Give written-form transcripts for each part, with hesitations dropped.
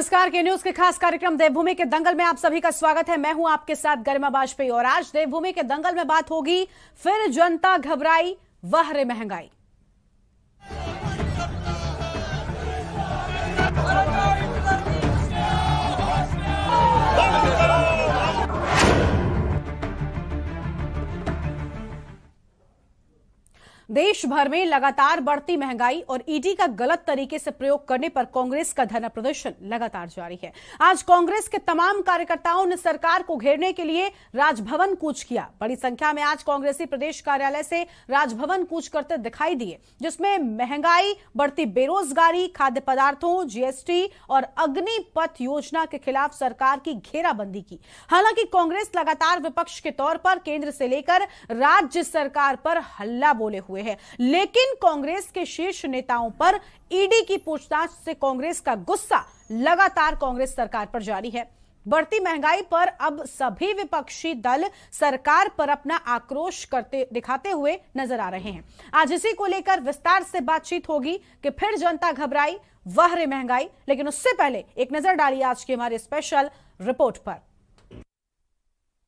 नमस्कार, के न्यूज के खास कार्यक्रम देवभूमि के दंगल में आप सभी का स्वागत है। मैं हूं आपके साथ गरिमा वाजपेयी और आज देवभूमि के दंगल में बात होगी फिर जनता घबराई वह रे महंगाई। देश भर में लगातार बढ़ती महंगाई और ईडी का गलत तरीके से प्रयोग करने पर कांग्रेस का धरना प्रदर्शन लगातार जारी है। आज कांग्रेस के तमाम कार्यकर्ताओं ने सरकार को घेरने के लिए राजभवन कूच किया। बड़ी संख्या में आज कांग्रेसी प्रदेश कार्यालय से राजभवन कूच करते दिखाई दिए, जिसमें महंगाई, बढ़ती बेरोजगारी, खाद्य पदार्थों, जीएसटी और अग्निपथ योजना के खिलाफ सरकार की घेराबंदी की। हालांकि कांग्रेस लगातार विपक्ष के तौर पर केंद्र से लेकर राज्य सरकार पर हल्ला बोले हुए है, लेकिन कांग्रेस के शीर्ष नेताओं पर ईडी की पूछताछ से कांग्रेस का गुस्सा लगातार कांग्रेस सरकार पर जारी है। बढ़ती महंगाई पर अब सभी विपक्षी दल सरकार पर अपना आक्रोश दिखाते हुए नजर आ रहे हैं। आज इसी को लेकर विस्तार से बातचीत होगी कि फिर जनता घबराई वह रे महंगाई, लेकिन उससे पहले एक नजर डालिए आज की हमारी स्पेशल रिपोर्ट पर।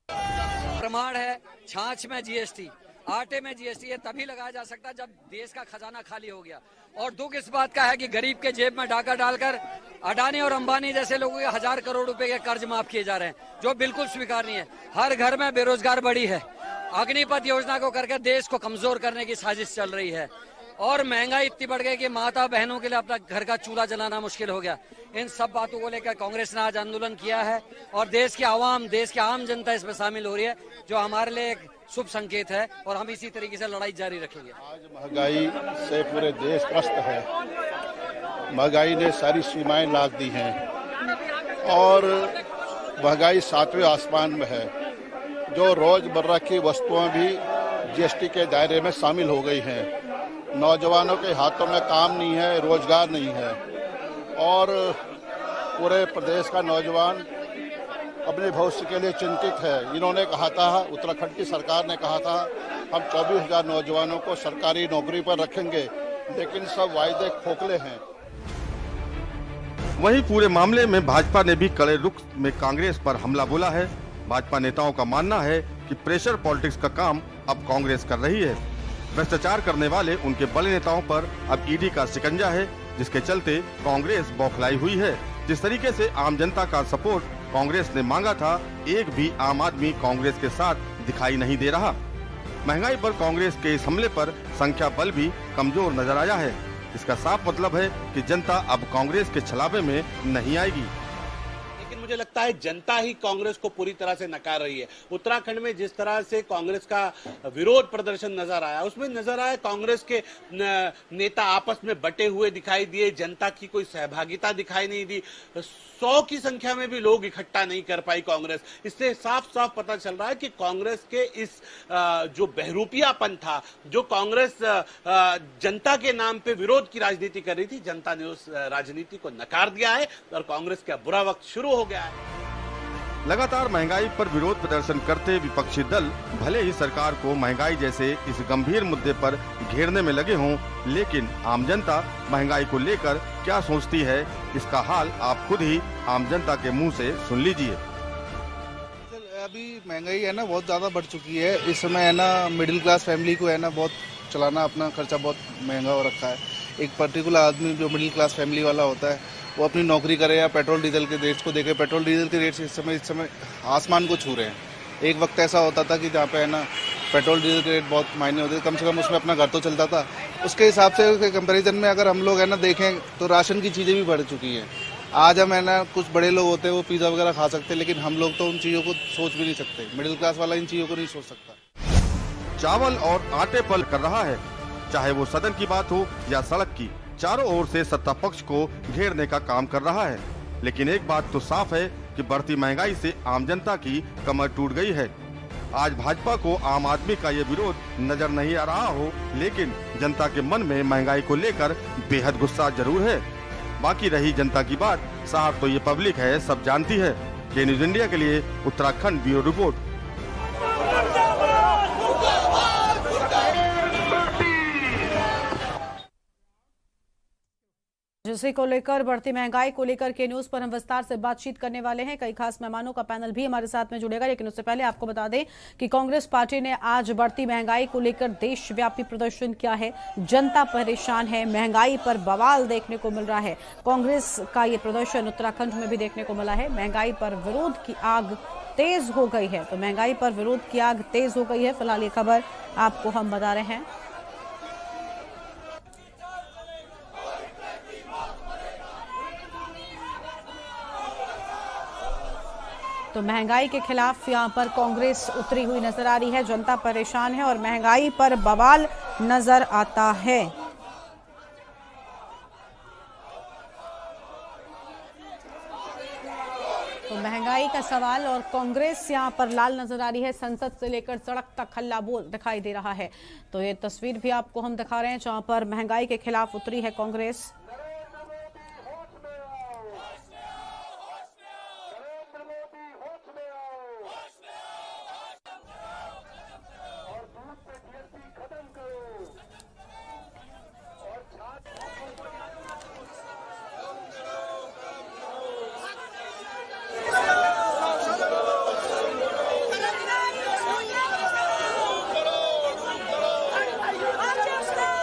प्रमाण है छाछ में जीएसटी, आटे में जीएसटी, ये तभी लगाया जा सकता है जब देश का खजाना खाली हो गया। और दुख इस बात का है कि गरीब के जेब में डाका डालकर अडानी और अंबानी जैसे लोगों के 1000 करोड़ रुपए के कर्ज माफ किए जा रहे हैं, जो बिल्कुल स्वीकार्य है। हर घर में बेरोजगार बढ़ी है। अग्निपथ योजना को करके देश को कमजोर करने की साजिश चल रही है और महंगाई इतनी बढ़ गई कि माता बहनों के लिए अपना घर का चूल्हा जलाना मुश्किल हो गया। इन सब बातों को लेकर कांग्रेस ने आज आंदोलन किया है और देश की आवाम, देश की आम जनता इसमें शामिल हो रही है, जो हमारे लिए एक शुभ संकेत है और हम इसी तरीके से लड़ाई जारी रखेंगे। आज महंगाई से पूरे देश त्रस्त है। महंगाई ने सारी सीमाएं लाद दी हैं और महंगाई 7वें आसमान में है। जो रोजमर्रा की वस्तुएं भी जीएसटी के दायरे में शामिल हो गई हैं। नौजवानों के हाथों में काम नहीं है, रोजगार नहीं है और पूरे प्रदेश का नौजवान अपने भविष्य के लिए चिंतित है। इन्होंने कहा था, उत्तराखंड की सरकार ने कहा था, हम 24,000 नौजवानों को सरकारी नौकरी पर रखेंगे, लेकिन सब वायदे खोखले हैं। वहीं पूरे मामले में भाजपा ने भी कड़े रुख में कांग्रेस पर हमला बोला है। भाजपा नेताओं का मानना है कि प्रेशर पॉलिटिक्स का काम अब कांग्रेस कर रही है। भ्रष्टाचार करने वाले उनके बड़े नेताओं पर अब ईडी का शिकंजा है, जिसके चलते कांग्रेस बौखलाई हुई है। जिस तरीके से आम जनता का सपोर्ट कांग्रेस ने मांगा था, एक भी आम आदमी कांग्रेस के साथ दिखाई नहीं दे रहा। महंगाई पर कांग्रेस के इस हमले पर संख्या बल भी कमजोर नजर आया है। इसका साफ मतलब है कि जनता अब कांग्रेस के छलावे में नहीं आएगी। मुझे लगता है जनता ही कांग्रेस को पूरी तरह से नकार रही है। उत्तराखंड में जिस तरह से कांग्रेस का विरोध प्रदर्शन नजर आया, उसमें नजर आया कांग्रेस के नेता आपस में बटे हुए दिखाई दिए, जनता की कोई सहभागिता दिखाई नहीं दी। 100 की संख्या में भी लोग इकट्ठा नहीं कर पाई कांग्रेस। इससे साफ साफ पता चल रहा है कि कांग्रेस के इस जो बहरूपियापन था, जो कांग्रेस जनता के नाम पे विरोध की राजनीति कर रही थी, जनता ने उस राजनीति को नकार दिया है और कांग्रेस का बुरा वक्त शुरू हो गया है। लगातार महंगाई पर विरोध प्रदर्शन करते विपक्षी दल भले ही सरकार को महंगाई जैसे इस गंभीर मुद्दे पर घेरने में लगे हों, लेकिन आम जनता महंगाई को लेकर क्या सोचती है, इसका हाल आप खुद ही आम जनता के मुंह से सुन लीजिए। अभी महंगाई है ना बहुत ज्यादा बढ़ चुकी है। इस समय है ना मिडिल क्लास फैमिली को है ना बहुत चलाना, अपना खर्चा बहुत महंगा हो रखा है। एक पर्टिकुलर आदमी जो मिडिल क्लास फैमिली वाला होता है, वो अपनी नौकरी करे या पेट्रोल डीजल के रेट्स को देखे, पेट्रोल डीजल के रेट्स इस समय आसमान को छू रहे हैं। एक वक्त ऐसा होता था कि जहाँ पे है ना पेट्रोल डीजल के रेट बहुत मायने होते थे, कम से कम उसमें अपना घर तो चलता था। उसके हिसाब से कंपैरिजन में अगर हम लोग है ना देखें तो राशन की चीज़ें भी बढ़ चुकी हैं। आज हम है ना, कुछ बड़े लोग होते हैं वो पिज़्ज़ा वगैरह खा सकते हैं, लेकिन हम लोग तो उन चीज़ों को सोच भी नहीं सकते। मिडिल क्लास वाला इन चीज़ों को नहीं सोच सकता। चावल और आटे पर कर रहा है, चाहे वो सदन की बात हो या सड़क की, चारों ओर से सत्ता पक्ष को घेरने का काम कर रहा है। लेकिन एक बात तो साफ है कि बढ़ती महंगाई से आम जनता की कमर टूट गई है। आज भाजपा को आम आदमी का ये विरोध नजर नहीं आ रहा हो, लेकिन जनता के मन में महंगाई को लेकर बेहद गुस्सा जरूर है। बाकी रही जनता की बात, साफ तो ये पब्लिक है, सब जानती है। के न्यूज इंडिया के लिए उत्तराखंड ब्यूरो रिपोर्ट। इसी को लेकर बढ़ती महंगाई को लेकर के न्यूज पर हम विस्तार से बातचीत करने वाले हैं। कई खास मेहमानों का पैनल भी हमारे साथ में जुड़ेगा, लेकिन उससे पहले आपको बता दें कि कांग्रेस पार्टी ने आज बढ़ती महंगाई को लेकर देशव्यापी प्रदर्शन किया है। जनता परेशान है, महंगाई पर बवाल देखने को मिल रहा है। कांग्रेस का ये प्रदर्शन उत्तराखंड में भी देखने को मिला है। महंगाई पर विरोध की आग तेज हो गई है, तो महंगाई पर विरोध की आग तेज हो गई है। फिलहाल ये खबर आपको हम बता रहे हैं। तो महंगाई के खिलाफ यहां पर कांग्रेस उतरी हुई नजर आ रही है। जनता परेशान है और महंगाई पर बवाल नजर आता है। तो महंगाई का सवाल और कांग्रेस यहां पर लाल नजर आ रही है। संसद से लेकर सड़क तक हल्ला बोल दिखाई दे रहा है। तो ये तस्वीर भी आपको हम दिखा रहे हैं जहां पर महंगाई के खिलाफ उतरी है कांग्रेस।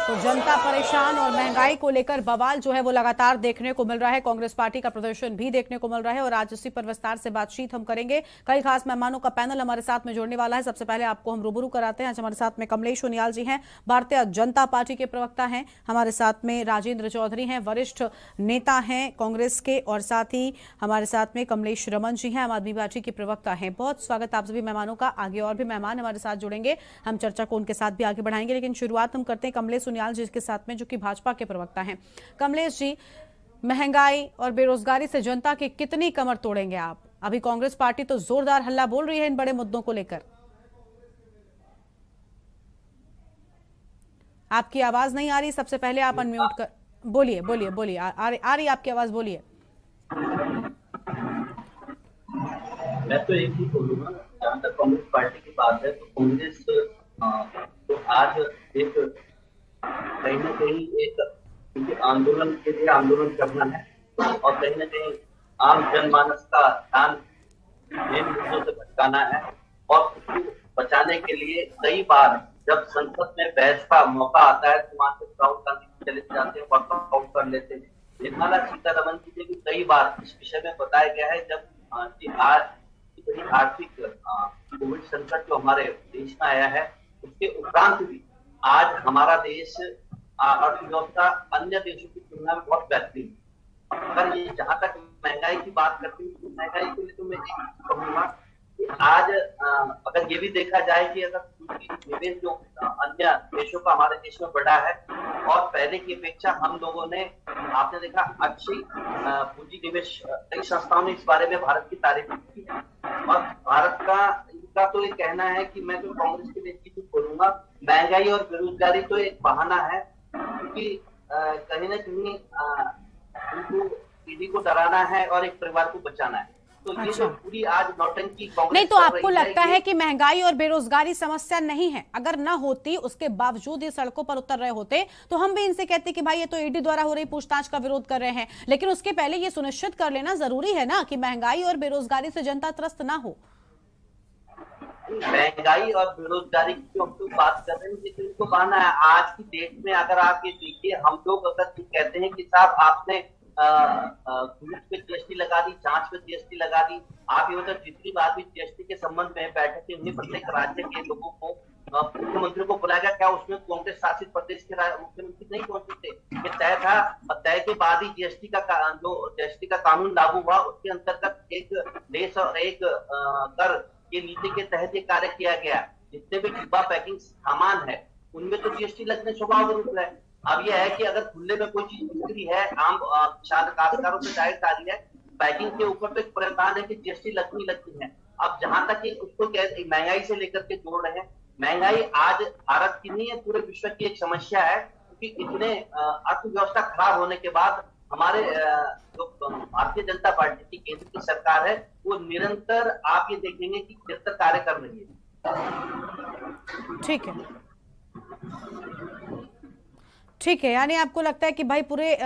तो जनता परेशान और महंगाई को लेकर बवाल जो है वो लगातार देखने को मिल रहा है। कांग्रेस पार्टी का प्रदर्शन भी देखने को मिल रहा है और आज इसी पर विस्तार से बातचीत हम करेंगे। कई खास मेहमानों का पैनल हमारे साथ में जुड़ने वाला है। सबसे पहले आपको हम रूबरू कराते हैं। आज हमारे साथ में कमलेश सोनियाल जी हैं, भारतीय जनता पार्टी के प्रवक्ता हैं। हमारे साथ में राजेंद्र चौधरी हैं, वरिष्ठ नेता हैं कांग्रेस के, और साथ ही हमारे साथ में कमलेश रमन जी हैं, आम आदमी पार्टी के प्रवक्ता हैं। बहुत स्वागत आप सभी मेहमानों का। आगे और भी मेहमान हमारे साथ जुड़ेंगे, हम चर्चा को उनके साथ भी आगे बढ़ाएंगे, लेकिन शुरुआत हम करते हैं कमलेश सोनियाल जी के साथ में, जो कि भाजपा के प्रवक्ता हैं। कमलेश जी, महंगाई और बेरोजगारी से जनता की कितनी कमर तोड़ेंगे आप? अभी कांग्रेस पार्टी तो जोरदार हल्ला बोल रही है इन बड़े मुद्दों को लेकर। आपकी आवाज नहीं आ रही, सबसे पहले आप अनम्यूट कर बोलिए। बोलिए बोलिए, आ रही आपकी आवाज, बोलिए। मैं तो एक ही बोलूंगा, जहाँ तक कांग्रेस पार्टी की बात है, तो कांग्रेस तो आज एक कहीं ना कहीं एक आंदोलन के लिए आंदोलन करना है और कहीं ना कहीं आम जनमानस का ध्यान इन मुद्दों से भटकाना है और उसको बचाने के लिए कई बार जब संसद में बहस का मौका आता है तो वहां से राहुल गांधी चले जाते हैं, वर्कआउट कर लेते हैं। निर्मला सीतारमण जी ने भी कई बार इस विषय में बताया गया है, जब आज बड़ी आर्थिक कोविड संकट जो हमारे देश में आया है, उसके उपरांत भी आज हमारा देश अर्थव्यवस्था अन्य देशों की तुलना में बहुत बेहतरीन है। अगर ये जहां तक महंगाई की बात करते हैं, तो महंगाई के लिए तो मैं कहूंगा कि आज अगर ये भी देखा जाए कि अगर निवेश जो अन्य देशों का हमारे देश में बढ़ा है और पहले की अपेक्षा हम लोगों ने, आपने देखा, अच्छी पूंजी निवेश, कई संस्थाओं ने इस बारे में भारत की तारीफ की है। और भारत का इनका तो ये कहना है कि मैं तो कांग्रेस के लिए चीज बोलूंगा, महंगाई और बेरोजगारी तो एक बहाना है, क्योंकि कहीं ना कहीं उनको पीढ़ी को डराना है और एक परिवार को बचाना है। तो ये जो पूरी आज नौटंकी कांग्रेस नहीं, तो आपको लगता है कि महंगाई और बेरोजगारी समस्या नहीं है? अगर ना होती, उसके बावजूद ये सड़कों पर उतर रहे होते, तो हम भी इनसे कहते कि भाई ये तो ईडी द्वारा हो रही पूछताछ का विरोध कर रहे हैं, लेकिन उसके पहले ये सुनिश्चित कर लेना जरूरी है ना कि महंगाई और बेरोजगारी से जनता त्रस्त ना हो। महंगाई और बेरोजगारी की हम लोग बात कर रहे हैं, लेकिन इसको बहाना है। आज की डेट में अगर आप ये देखिए, हम लोग अगर कहते हैं कि साहब आपने दूध पे जीएसटी लगा दी, जांच पे जीएसटी लगा दी, आप ये मतलब जितनी बार भी जीएसटी के संबंध में बैठक के उन्हीं प्रत्येक राज्य के लोगों को, मुख्यमंत्री को बुलाया गया, क्या उसमें कांग्रेस शासित प्रदेश के मुख्यमंत्री नहीं पहुंचे थे? ये तय था, तय के बाद ही जीएसटी का कानून लागू हुआ, उसके अंतर्गत एक देश और एक कर के नीति के तहत ये कार्य किया गया। जितने भी डिब्बा पैकिंग सामान है उनमें तो जीएसटी लगने स्वभाव रूप है। अब यह है कि अगर खुले में कोई चीज बिक्री है, आम काश्तकारों से डायरेक्ट आ रही है, पैकिंग के ऊपर तो एक प्रावधान है कि जीएसटी लगती है। अब जहां तक उसको महंगाई से लेकर के जोड़ रहे हैं, महंगाई आज भारत की नहीं है, पूरे विश्व की एक समस्या है, क्योंकि इतने अर्थव्यवस्था खराब होने के बाद हमारे जो भारतीय जनता पार्टी की केंद्र की सरकार है, वो निरंतर आप ये देखेंगे कि निरंतर कार्य कर रही है। ठीक है, ठीक है, यानी आपको लगता है कि भाई पूरे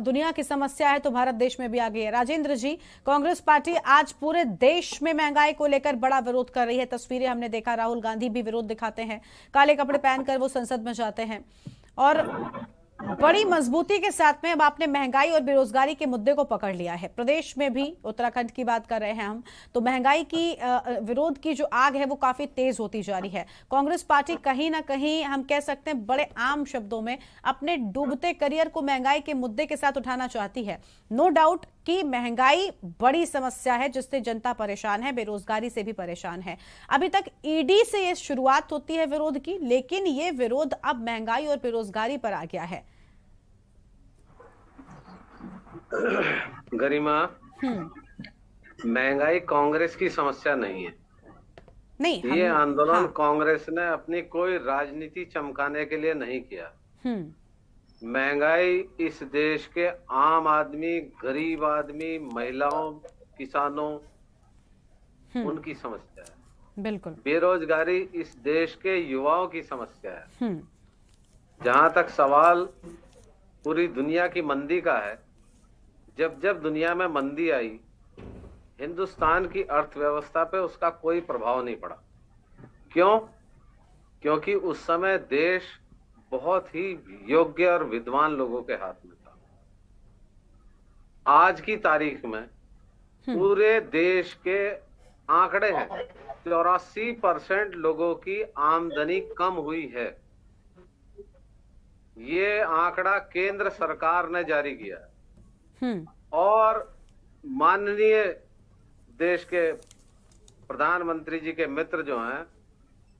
दुनिया की समस्या है तो भारत देश में भी आ गई है। राजेंद्र जी, कांग्रेस पार्टी आज पूरे देश में महंगाई को लेकर बड़ा विरोध कर रही है। तस्वीरें हमने देखा, राहुल गांधी भी विरोध दिखाते हैं, काले कपड़े पहनकर वो संसद में जाते हैं और बड़ी मजबूती के साथ में अब आपने महंगाई और बेरोजगारी के मुद्दे को पकड़ लिया है। प्रदेश में भी, उत्तराखंड की बात कर रहे हैं हम, तो महंगाई की विरोध की जो आग है वो काफी तेज होती जा रही है। कांग्रेस पार्टी कहीं ना कहीं हम कह सकते हैं बड़े आम शब्दों में अपने डूबते करियर को महंगाई के मुद्दे के साथ उठाना चाहती है। नो डाउट कि महंगाई बड़ी समस्या है जिससे जनता परेशान है, बेरोजगारी से भी परेशान है। अभी तक ईडी से ये शुरुआत होती है विरोध की, लेकिन ये विरोध अब महंगाई और बेरोजगारी पर आ गया है। गरिमा, महंगाई कांग्रेस की समस्या नहीं है। नहीं, ये आंदोलन कांग्रेस ने अपनी कोई राजनीति चमकाने के लिए नहीं किया। महंगाई इस देश के आम आदमी, गरीब आदमी, महिलाओं, किसानों, उनकी समस्या है। बिल्कुल। बेरोजगारी इस देश के युवाओं की समस्या है। जहां तक सवाल पूरी दुनिया की मंदी का है, जब दुनिया में मंदी आई, हिंदुस्तान की अर्थव्यवस्था पे उसका कोई प्रभाव नहीं पड़ा। क्यों? क्योंकि उस समय देश बहुत ही योग्य और विद्वान लोगों के हाथ में था। आज की तारीख में पूरे देश के आंकड़े हैं, 84% लोगों की आमदनी कम हुई है। ये आंकड़ा केंद्र सरकार ने जारी किया है और माननीय देश के प्रधानमंत्री जी के मित्र जो हैं,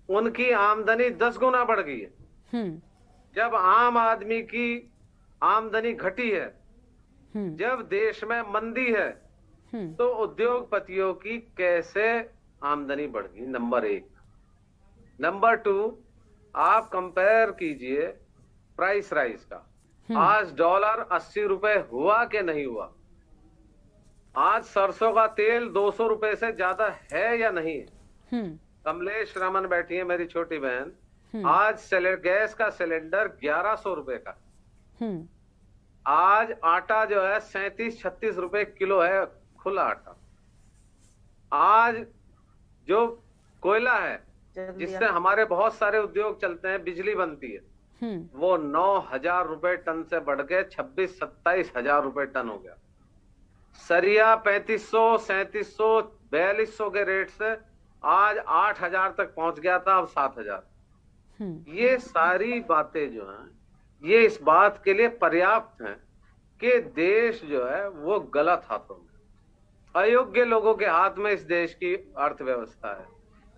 उनकी आमदनी 10 गुना बढ़ गई है। जब आम आदमी की आमदनी घटी है, जब देश में मंदी है, तो उद्योगपतियों की कैसे आमदनी बढ़ गई? नंबर 1। नंबर 2, आप कंपेयर कीजिए प्राइस राइज का। आज डॉलर 80 रुपए हुआ कि नहीं हुआ? आज सरसों का तेल 200 रुपए से ज्यादा है या नहीं है? कमलेश रमन बैठी है, मेरी छोटी बहन। आज गैस का सिलेंडर 1100 रुपए का। आज आटा जो है 37-36 रुपए किलो है, खुला आटा। आज जो कोयला है जिससे हमारे बहुत सारे उद्योग चलते हैं, बिजली बनती है, वो 9,000 रुपए टन से बढ़ के 26-27 हजार रुपए टन हो गया। सरिया 3500, 3700, 4200 के रेट से आज 8,000 तक पहुंच गया था, अब 7,000। ये सारी बातें जो हैं, ये इस बात के लिए पर्याप्त हैं कि देश जो है वो गलत हाथों में, अयोग्य लोगों के हाथ में इस देश की अर्थव्यवस्था है।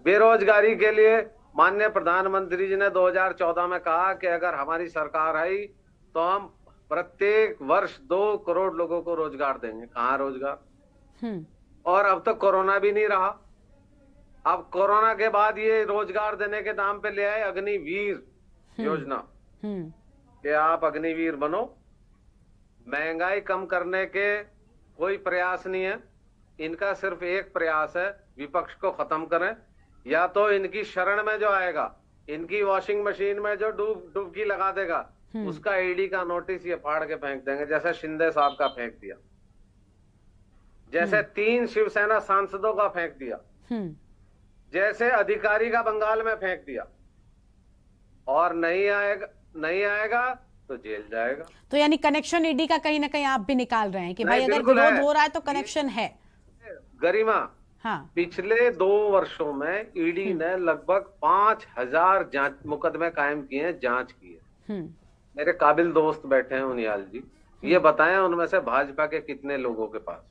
बेरोजगारी के लिए माननीय प्रधानमंत्री जी ने 2014 में कहा कि अगर हमारी सरकार आई तो हम प्रत्येक वर्ष 2 करोड़ लोगों को रोजगार देंगे। कहाँ रोजगार? और अब तक कोरोना भी नहीं रहा। अब कोरोना के बाद ये रोजगार देने के नाम पे ले आए अग्निवीर योजना कि आप अग्निवीर बनो। महंगाई कम करने के कोई प्रयास नहीं है। इनका सिर्फ एक प्रयास है, विपक्ष को खत्म करें, या तो इनकी शरण में जो आएगा, इनकी वॉशिंग मशीन में जो डुबकी लगा देगा, उसका ईडी का नोटिस ये फाड़ के फेंक देंगे, जैसे शिंदे साहब का फेंक दिया, जैसे 3 शिवसेना सांसदों का फेंक दिया, जैसे अधिकारी का बंगाल में फेंक दिया। और नहीं आएगा तो जेल जाएगा। तो यानी कनेक्शन ईडी का कहीं ना कहीं आप भी निकाल रहे हैं कि भाई अगर विरोध हो रहा है तो कनेक्शन है। गरिमा, हाँ। पिछले 2 वर्षों में ईडी ने लगभग 5,000 मुकदमे कायम किए हैं, जांच की है। मेरे काबिल दोस्त बैठे हैं उनियाल जी, ये बताएं उनमें से भाजपा के कितने लोगों के पास।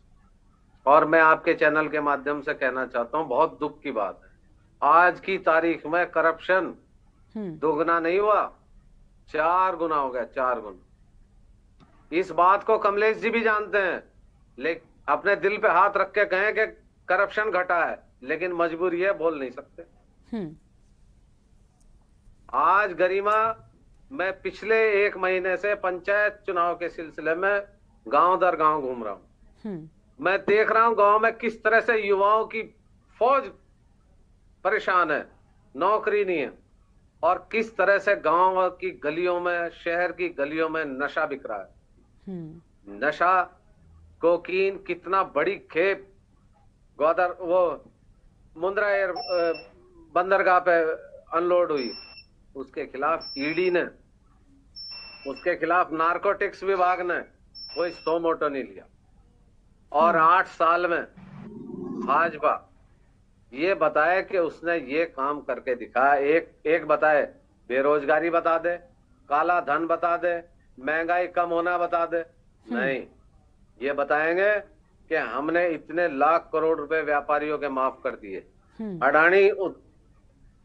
और मैं आपके चैनल के माध्यम से कहना चाहता हूं, बहुत दुख की बात है, आज की तारीख में करप्शन दोगुना नहीं हुआ, 4 गुना हो गया, 4 गुना। इस बात को कमलेश जी भी जानते हैं, लेकिन अपने दिल पे हाथ रख के कहें कि करप्शन घटा है, लेकिन मजबूरी है, बोल नहीं सकते। आज गरिमा, मैं पिछले 1 महीने से पंचायत चुनाव के सिलसिले में गांव दर गांव घूम रहा हूं। मैं देख रहा हूं गांव में किस तरह से युवाओं की फौज परेशान है, नौकरी नहीं है। और किस तरह से गांव की गलियों में, शहर की गलियों में नशा बिक रहा है। नशा, कोकीन कितना बड़ी खेप वो मुंद्रा एयर बंदरगाह पे अनलोड हुई, उसके खिलाफ ईडी ने, उसके खिलाफ नारकोटिक्स विभाग ने कोई सो मोटो नहीं लिया। और 8 साल में भाजपा ये बताए कि उसने ये काम करके दिखाया। एक बताए बेरोजगारी बता दे, काला धन बता दे, महंगाई कम होना बता दे, नहीं, ये बताएंगे कि हमने इतने लाख करोड़ रुपए व्यापारियों के माफ कर दिए। अडानी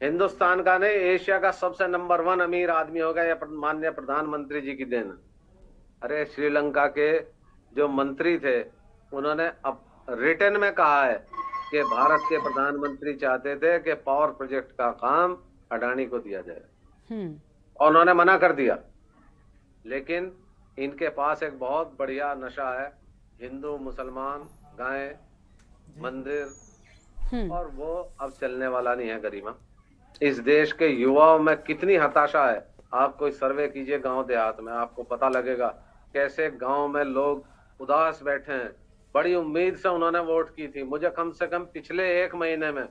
हिंदुस्तान का नहीं, एशिया का सबसे नंबर 1 अमीर आदमी हो गया, ये माननीय प्रधानमंत्री जी की देन। अरे श्रीलंका के जो मंत्री थे उन्होंने अब रिटर्न में कहा है कि भारत के प्रधानमंत्री चाहते थे कि पावर प्रोजेक्ट का काम अडानी को दिया जाए और उन्होंने मना कर दिया। लेकिन इनके पास एक बहुत बढ़िया नशा है, हिंदू मुसलमान, गाय, मंदिर, और वो अब चलने वाला नहीं है। गरिमा, इस देश के युवाओं में कितनी हताशा है। आप कोई सर्वे कीजिए गांव देहात में, आपको पता लगेगा कैसे गांव में लोग उदास बैठे हैं। बड़ी उम्मीद से उन्होंने वोट की थी। मुझे कम से कम पिछले 1 महीने में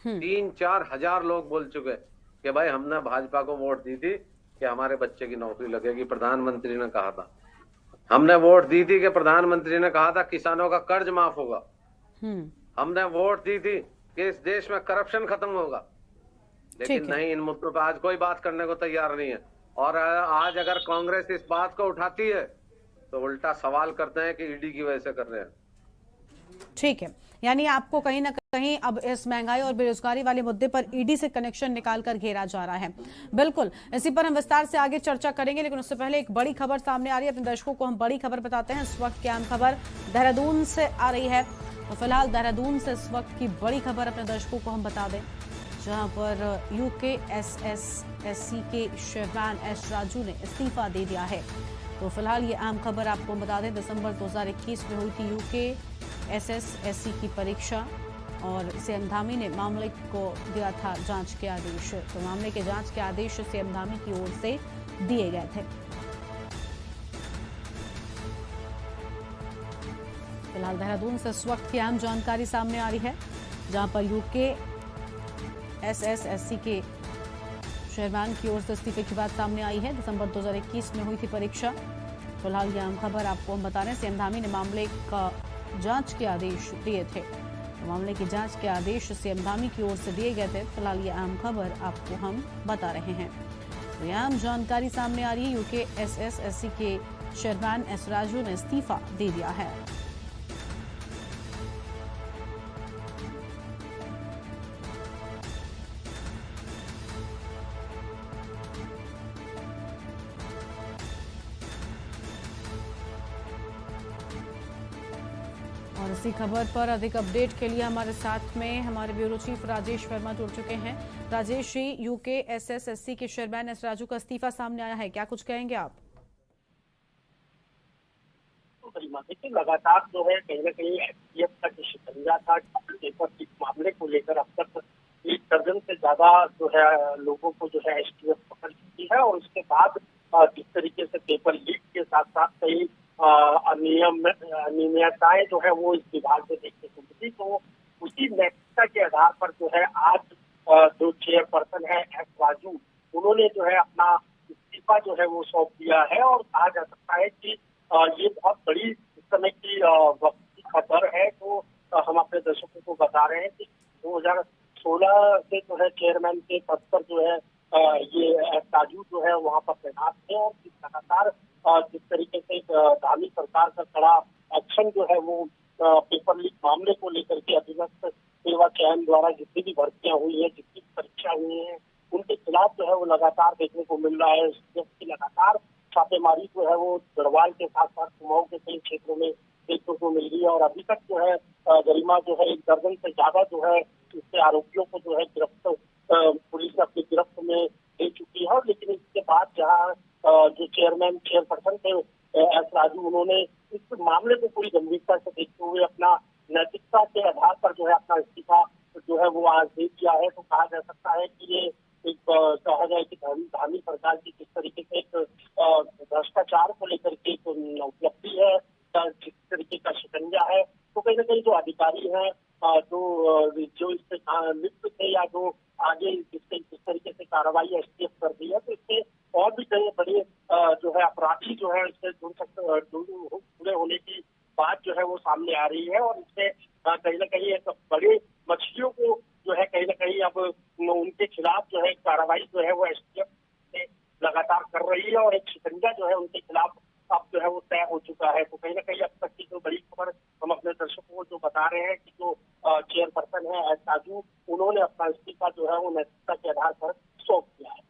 3-4 हजार लोग बोल चुके कि भाई हमने भाजपा को वोट दी थी कि हमारे बच्चे की नौकरी लगेगी, प्रधानमंत्री ने कहा था। हमने वोट दी थी कि प्रधानमंत्री ने कहा था किसानों का कर्ज माफ होगा। हमने वोट दी थी कि इस देश में करप्शन खत्म होगा। लेकिन नहीं, इन मुद्दों पर आज कोई बात करने को तैयार नहीं है। और आज अगर कांग्रेस इस बात को उठाती है तो उल्टा सवाल करते हैं कि ईडी की वजह से कर रहे हैं। ठीक है, यानी आपको कहीं ना कहीं अब इस महंगाई और बेरोजगारी वाले मुद्दे पर ईडी से कनेक्शन निकालकर घेरा जा रहा है। बिल्कुल, इसी पर हम विस्तार से आगे चर्चा करेंगे, लेकिन उससे पहले एक बड़ी खबर सामने आ रही है। अपने दर्शकों को हम बड़ी खबर बताते हैं। इस वक्त की अहम खबर देहरादून से आ रही है। तो फिलहाल देहरादून से इस वक्त की बड़ी खबर अपने दर्शकों को हम बता दें, जहां पर यूकेएसएसएससी के शेरवान एस राजू ने इस्तीफा दे दिया है। तो फिलहाल ये अहम खबर आपको बता दें, दिसंबर 2021 में हुई थी यूकेएसएसएससी की परीक्षा और सीएम धामी ने मामले को दिया था जांच के आदेश। तो मामले के जांच के आदेश सीएम धामी की ओर से दिए गए थे। फिलहाल देहरादून से इस वक्त की अहम जानकारी सामने आ रही है, जहां पर यूकेएसएसएससी के शेरवान की ओर से इस्तीफे की बात सामने आई है। दिसंबर 2021 में हुई थी परीक्षा। फिलहाल यह अहम खबर आपको हम बता रहे हैं। सीएम धामी ने मामले का जांच के आदेश दिए थे। तो मामले की जांच के आदेश सीएम धामी की ओर से दिए गए थे। फिलहाल यह अहम खबर आपको हम बता रहे हैं। तो यह अहम जानकारी सामने आ रही है, यूकेएसएसएससी के शेरवान एस राजू ने इस्तीफा दे दिया है। और इसी खबर पर अधिक अपडेट के लिए हमारे साथ में हमारे ब्यूरो चीफ राजेश वर्मा जुड़ चुके हैं। राजेश जी, यूकेएसएसएससी के शेरवान एस राजू का इस्तीफा सामने आया है, क्या कुछ कहेंगे आप? देखिए, लगातार जो है कहीं ना कहीं एसटीएफ का जो शिकंजा था पेपर लीक मामले को लेकर अब तक 1 दर्जन से ज्यादा जो है लोगों को जो है एसटीएफ पकड़ चुकी है। और उसके बाद जिस तरीके से पेपर लीक के साथ साथ कई अनियमितताएं जो है वो इस विभाग में देखने को मिली, तो उसी नैतिकता के आधार पर जो है आज जो चेयरपर्सन है एस राजू, उन्होंने जो है अपना इस्तीफा जो है वो सौंप दिया है। और कहा जा सकता है कि ये बहुत बड़ी इस समय की वक्त की खबर है। तो हम अपने दर्शकों को बता रहे हैं कि 2016 से जो है चेयरमैन के पद पर जो है ये एस राजू जो है वहाँ पर तैनात थे। और लगातार जिस तरीके से धामी सरकार का कड़ा एक्शन जो है वो पेपर लीक मामले को लेकर के अधीनस्थ सेवा चयन द्वारा जितनी भी भर्तियां हुई है, जितनी परीक्षा हुई है, उनके खिलाफ जो है वो लगातार देखने को मिल रहा है। जबकि लगातार छापेमारी जो है वो गढ़वाल के साथ साथ कुमाऊं के कई क्षेत्रों में देखने को मिल रही है। और अभी तक जो है गरिमा जो है 1 दर्जन से ज्यादा जो है इसके आरोपियों को जो है पुलिस अपनी गिरफ्त में ले चुकी है। लेकिन इसके बाद जहाँ जो चेयरपर्सन थे एस राजू, उन्होंने इस मामले को पूरी गंभीरता से देखते हुए अपना नैतिकता के आधार पर जो है अपना इस्तीफा जो है वो आज दे दिया है। तो कहा जा सकता है कि ये एक कहा जाए कि धामी सरकार की किस तरीके से एक भ्रष्टाचार को लेकर के एक उपलब्धि है, जिस तरीके का शिकंजा है, तो कहीं ना कहीं जो अधिकारी हैं जो इससे लिप्त थे या जो आगे जिस तरीके से कार्रवाई एसटीएफ कर दी है, तो इससे और भी कई बड़े जो है अपराधी जो है इससे जुड़े होने की बात जो है वो सामने आ रही है। और इससे कहीं ना कहीं एक बड़े मछलियों को जो है कहीं ना कहीं अब उनके खिलाफ जो है कार्रवाई जो है वो एसटीएफ लगातार कर रही है और एक शिकंजा जो है उनके खिलाफ अब जो है वो तय हो चुका है। तो कहीं ना कहीं अब तक की जो बड़ी खबर हम अपने दर्शकों को जो बता रहे हैं कि जो चेयरपर्सन है एस राजू, उन्होंने अपना इस्तीफा जो है वो नैतिकता के आधार पर सौंप दिया है।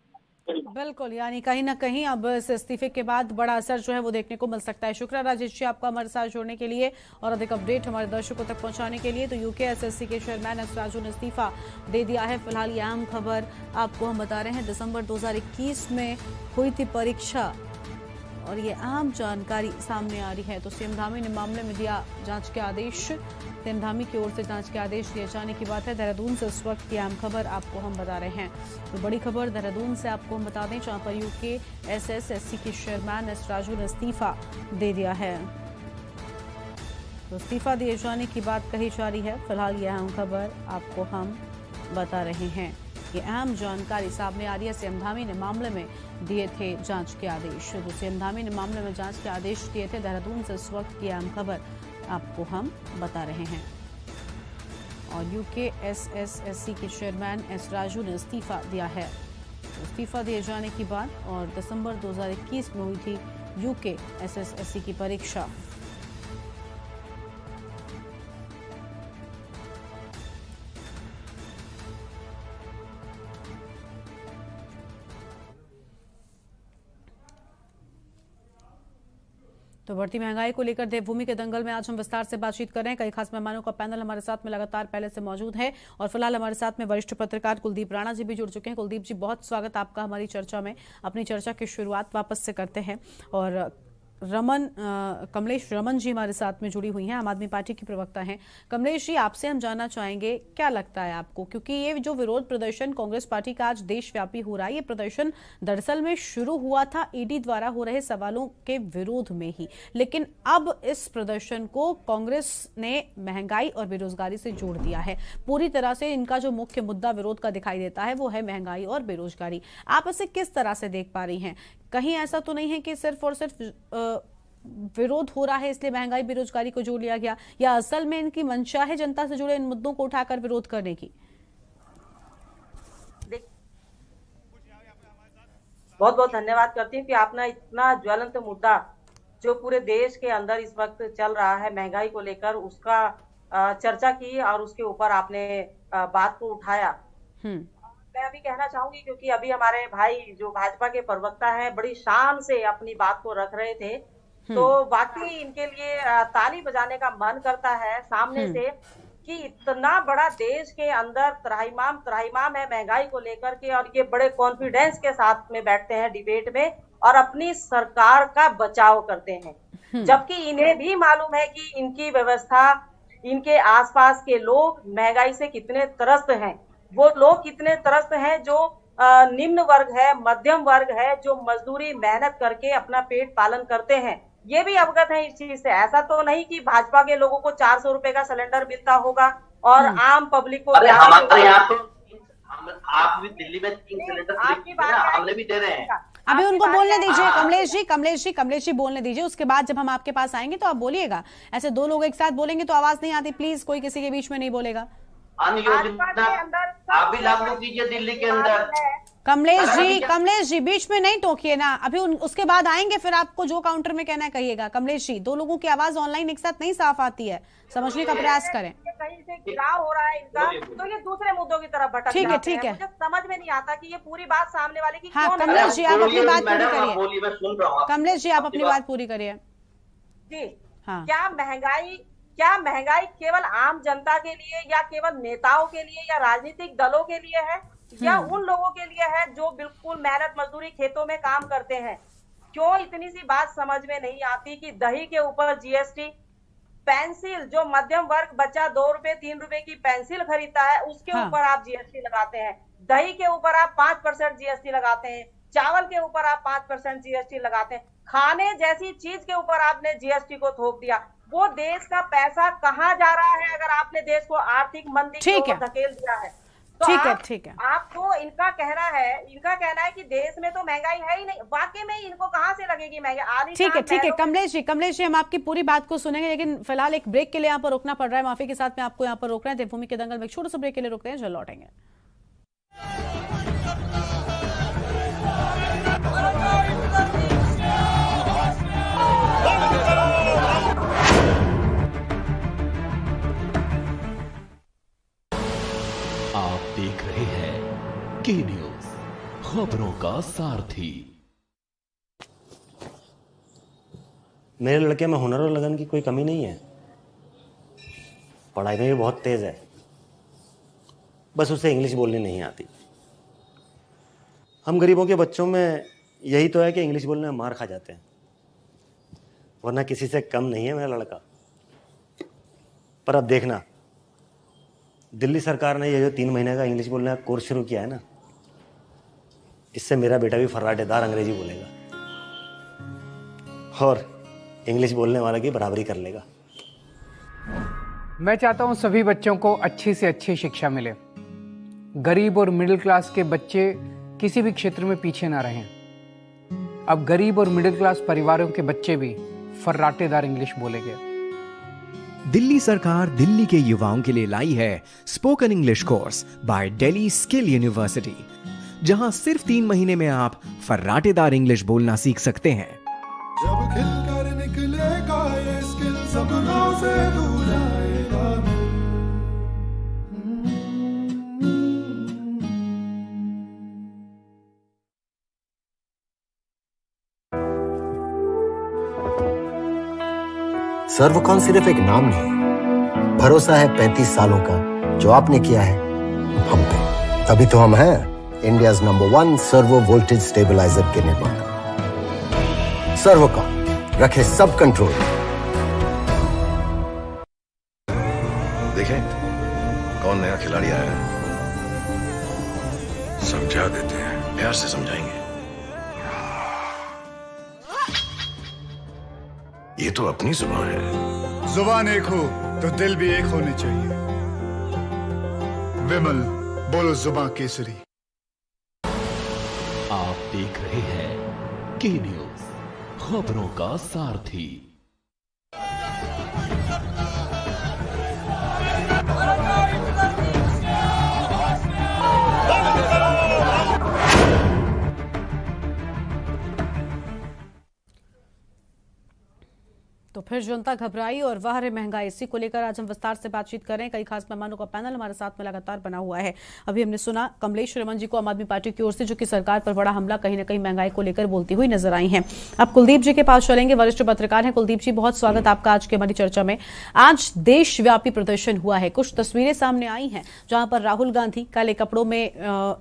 बिल्कुल, यानी कहीं ना कहीं अब इस इस्तीफे के बाद बड़ा असर जो है वो देखने को मिल सकता है। शुक्रिया राजेश जी आपका हमारे साथ जुड़ने के लिए और अधिक अपडेट हमारे दर्शकों तक पहुंचाने के लिए। तो यूके एसएससी के चेयरमैन एस राजू ने इस्तीफा दे दिया है। फिलहाल ये अहम खबर आपको हम बता रहे हैं। दिसंबर 2021 में हुई थी परीक्षा और ये अहम जानकारी सामने आ रही है। तो सीएम धामी ने मामले में दिया जांच के आदेश। सीएम धामी की ओर से जांच के आदेश दिए जाने की बात है। देहरादून से इस वक्त की अहम खबर आपको हम बता रहे हैं। तो बड़ी खबर देहरादून से आपको हम बता दें, जहां पर यूके एसएससी के चेयरमैन एस राजू ने इस्तीफा दे दिया है। तो इस्तीफा दिए जाने की बात कही जा रही है। फिलहाल ये अहम खबर आपको हम बता रहे हैं। ये अहम जानकारी सामने आ रही है। सीएम धामी ने मामले में दिए थे जांच के आदेश। तो सीएम धामी ने मामले में जांच के आदेश दिए थे। देहरादून से इस वक्त की अहम खबर आपको हम बता रहे हैं। और यूके एसएससी के चेयरमैन एस राजू ने इस्तीफा दिया है। तो इस्तीफा दिए जाने की बात और दिसंबर 2021 में हुई थी यूके एसएससी की परीक्षा। तो बढ़ती महंगाई को लेकर देवभूमि के दंगल में आज हम विस्तार से बातचीत कर रहे हैं। कई खास मेहमानों का पैनल हमारे साथ में लगातार पहले से मौजूद है और फिलहाल हमारे साथ में वरिष्ठ पत्रकार कुलदीप राणा जी भी जुड़ चुके हैं। कुलदीप जी, बहुत स्वागत आपका हमारी चर्चा में। अपनी चर्चा की शुरुआत वापस से करते हैं और कमलेश रमन जी हमारे साथ में जुड़ी हुई हैं, आम आदमी पार्टी की प्रवक्ता हैं। कमलेश जी, आपसे हम जानना चाहेंगे, क्या लगता है आपको, क्योंकि ये जो विरोध प्रदर्शन कांग्रेस पार्टी का आज देशव्यापी हो रहा है, ये प्रदर्शन दरअसल में शुरू हुआ था ईडी द्वारा हो रहे सवालों के विरोध में ही, लेकिन अब इस प्रदर्शन को कांग्रेस ने महंगाई और बेरोजगारी से जोड़ दिया है। पूरी तरह से इनका जो मुख्य मुद्दा विरोध का दिखाई देता है वो है महंगाई और बेरोजगारी। आप इसे किस तरह से देख पा रही हैं? कहीं ऐसा तो नहीं है कि सिर्फ और सिर्फ विरोध हो रहा है इसलिए महंगाई बेरोजगारी को जोड़ लिया गया, या असल में इनकी मंशा है जनता से जुड़े इन मुद्दों को उठाकर विरोध करने की? बहुत बहुत धन्यवाद करती हूँ कि आपने इतना ज्वलंत मुद्दा जो पूरे देश के अंदर इस वक्त चल रहा है महंगाई को लेकर, उसका चर्चा की और उसके ऊपर आपने बात को उठाया। मैं अभी कहना चाहूंगी, क्योंकि अभी हमारे भाई जो भाजपा के प्रवक्ता हैं बड़ी शान से अपनी बात को रख रहे थे, तो वाकई इनके लिए ताली बजाने का मन करता है सामने से कि इतना बड़ा देश के अंदर त्राहिमाम है महंगाई को लेकर के, और ये बड़े कॉन्फिडेंस के साथ में बैठते हैं डिबेट में और अपनी सरकार का बचाव करते हैं, जबकि इन्हें भी मालूम है कि इनकी व्यवस्था, इनके आसपास के लोग महंगाई से कितने त्रस्त हैं। वो लोग कितने त्रस्त हैं जो निम्न वर्ग है, मध्यम वर्ग है, जो मजदूरी मेहनत करके अपना पेट पालन करते हैं, ये भी अवगत है इस चीज से। ऐसा तो नहीं कि भाजपा के लोगों को 400 रुपए का सिलेंडर मिलता होगा और आम पब्लिक को हमारे यहाँ तो आप भी दिल्ली में 3 सिलेंडर हमने भी दे रहे हैं। अभी उनको बोलने दीजिए कमलेश जी बोलने दीजिए, उसके बाद जब हम आपके पास आएंगे तो आप बोलिएगा। ऐसे दो लोग एक साथ बोलेंगे तो आवाज नहीं आती, प्लीज कोई किसी के बीच में नहीं बोलेगा। आप भी लागू कीजिए दिल्ली के अंदर। कमलेश जी बीच में नहीं टोकिए ना, अभी उसके बाद आएंगे, फिर आपको जो काउंटर में कहना है कहिएगा। कमलेश जी, दो लोगों की आवाज ऑनलाइन एक साथ नहीं साफ आती है, समझने का प्रयास करें। कहीं से गिराव हो रहा है इनका, तो ये दूसरे मुद्दों की तरफ भटक ठीक है। मुझे समझ में नहीं आता कि ये पूरी बात सामने वाले की। हाँ, कमलेश जी आप अपनी बात पूरी करिए। कमलेश जी आप अपनी बात पूरी करिए। जी हाँ, क्या महंगाई केवल आम जनता के लिए या केवल नेताओं के लिए या राजनीतिक दलों के लिए है, या उन लोगों के लिए है जो बिल्कुल मेहनत मजदूरी खेतों में काम करते हैं? क्यों इतनी सी बात समझ में नहीं आती कि दही के ऊपर जीएसटी, पेंसिल जो मध्यम वर्ग बच्चा 2 रुपए 3 रुपए की पेंसिल खरीदता है उसके ऊपर आप जीएसटी लगाते हैं। दही के ऊपर आप 5% जीएसटी लगाते हैं, चावल के ऊपर आप 5% जीएसटी लगाते हैं, खाने जैसी चीज के ऊपर आपने जीएसटी को थोप दिया। वो देश का पैसा कहाँ जा रहा है अगर आपने देश को आर्थिक मंदी की ओर धकेल दिया है? तो ठीक है। आपको इनका कहना है कि देश में तो महंगाई है ही नहीं, वाकई में इनको कहां से लगेगी महंगाई? ठीक है कमलेश जी हम आपकी पूरी बात को सुनेंगे, लेकिन फिलहाल एक ब्रेक के लिए यहाँ पर रोकना पड़ रहा है, माफी के साथ में आपको यहाँ पर रोक रहे हैं। देवभूमि के दंगल में एक छोटे से ब्रेक के लिए रुकते हैं, जल्द लौटेंगे। आप देख रहे हैं के न्यूज, खबरों का सारथी। मेरे लड़के में हुनर और लगन की कोई कमी नहीं है, पढ़ाई में भी बहुत तेज है, बस उसे इंग्लिश बोलनी नहीं आती। हम गरीबों के बच्चों में यही तो है कि इंग्लिश बोलने में मार खा जाते हैं, वरना किसी से कम नहीं है मेरा लड़का। पर अब देखना, दिल्ली सरकार ने ये जो 3 महीने का इंग्लिश बोलने का कोर्स शुरू किया है ना, इससे मेरा बेटा भी फर्राटेदार अंग्रेजी बोलेगा और इंग्लिश बोलने वाला की बराबरी कर लेगा। मैं चाहता हूं सभी बच्चों को अच्छी से अच्छी शिक्षा मिले, गरीब और मिडिल क्लास के बच्चे किसी भी क्षेत्र में पीछे ना रहें। अब गरीब और मिडिल क्लास परिवारों के बच्चे भी फर्राटेदार इंग्लिश बोलेंगे। दिल्ली सरकार दिल्ली के युवाओं के लिए लाई है spoken English course by Delhi Skill University, जहां सिर्फ 3 महीने में आप फर्राटेदार इंग्लिश बोलना सीख सकते हैं। जब खिलकर निकलेगा ये स्किल, सपनों से दूर जाएगा। सर्वकॉन सिर्फ एक नाम नहीं, भरोसा है 35 सालों का जो आपने किया है हम पे। तभी तो हम हैं India's number 1 servo voltage stabiliser के निर्माता। सर्वकॉन, रखे सब कंट्रोल। देखें कौन नया खिलाड़ी आया है, समझा देते हैं, प्यार से समझाएंगे। ये तो अपनी जुबान है। जुबान एक हो तो दिल भी एक होने चाहिए। विमल, बोलो जुबान केसरी। आप देख रहे हैं के न्यूज, खबरों का सारथी। तो फिर जनता घबराई और वह रहे महंगाई, इसी को लेकर आज हम विस्तार से बातचीत कर रहे हैं। कई खास मेहमानों का पैनल हमारे साथ में लगातार बना हुआ है। अभी हमने सुना कमलेश रमन जी को आम आदमी पार्टी की ओर से, जो कि सरकार पर बड़ा हमला कहीं ना कहीं महंगाई को लेकर बोलती हुई नजर आई हैं। अब कुलदीप जी के पास चलेंगे, वरिष्ठ पत्रकार हैं। कुलदीप जी, बहुत स्वागत आपका आज की हमारी चर्चा में। आज देशव्यापी प्रदर्शन हुआ है, कुछ तस्वीरें सामने आई हैं जहां पर राहुल गांधी काले कपड़ों में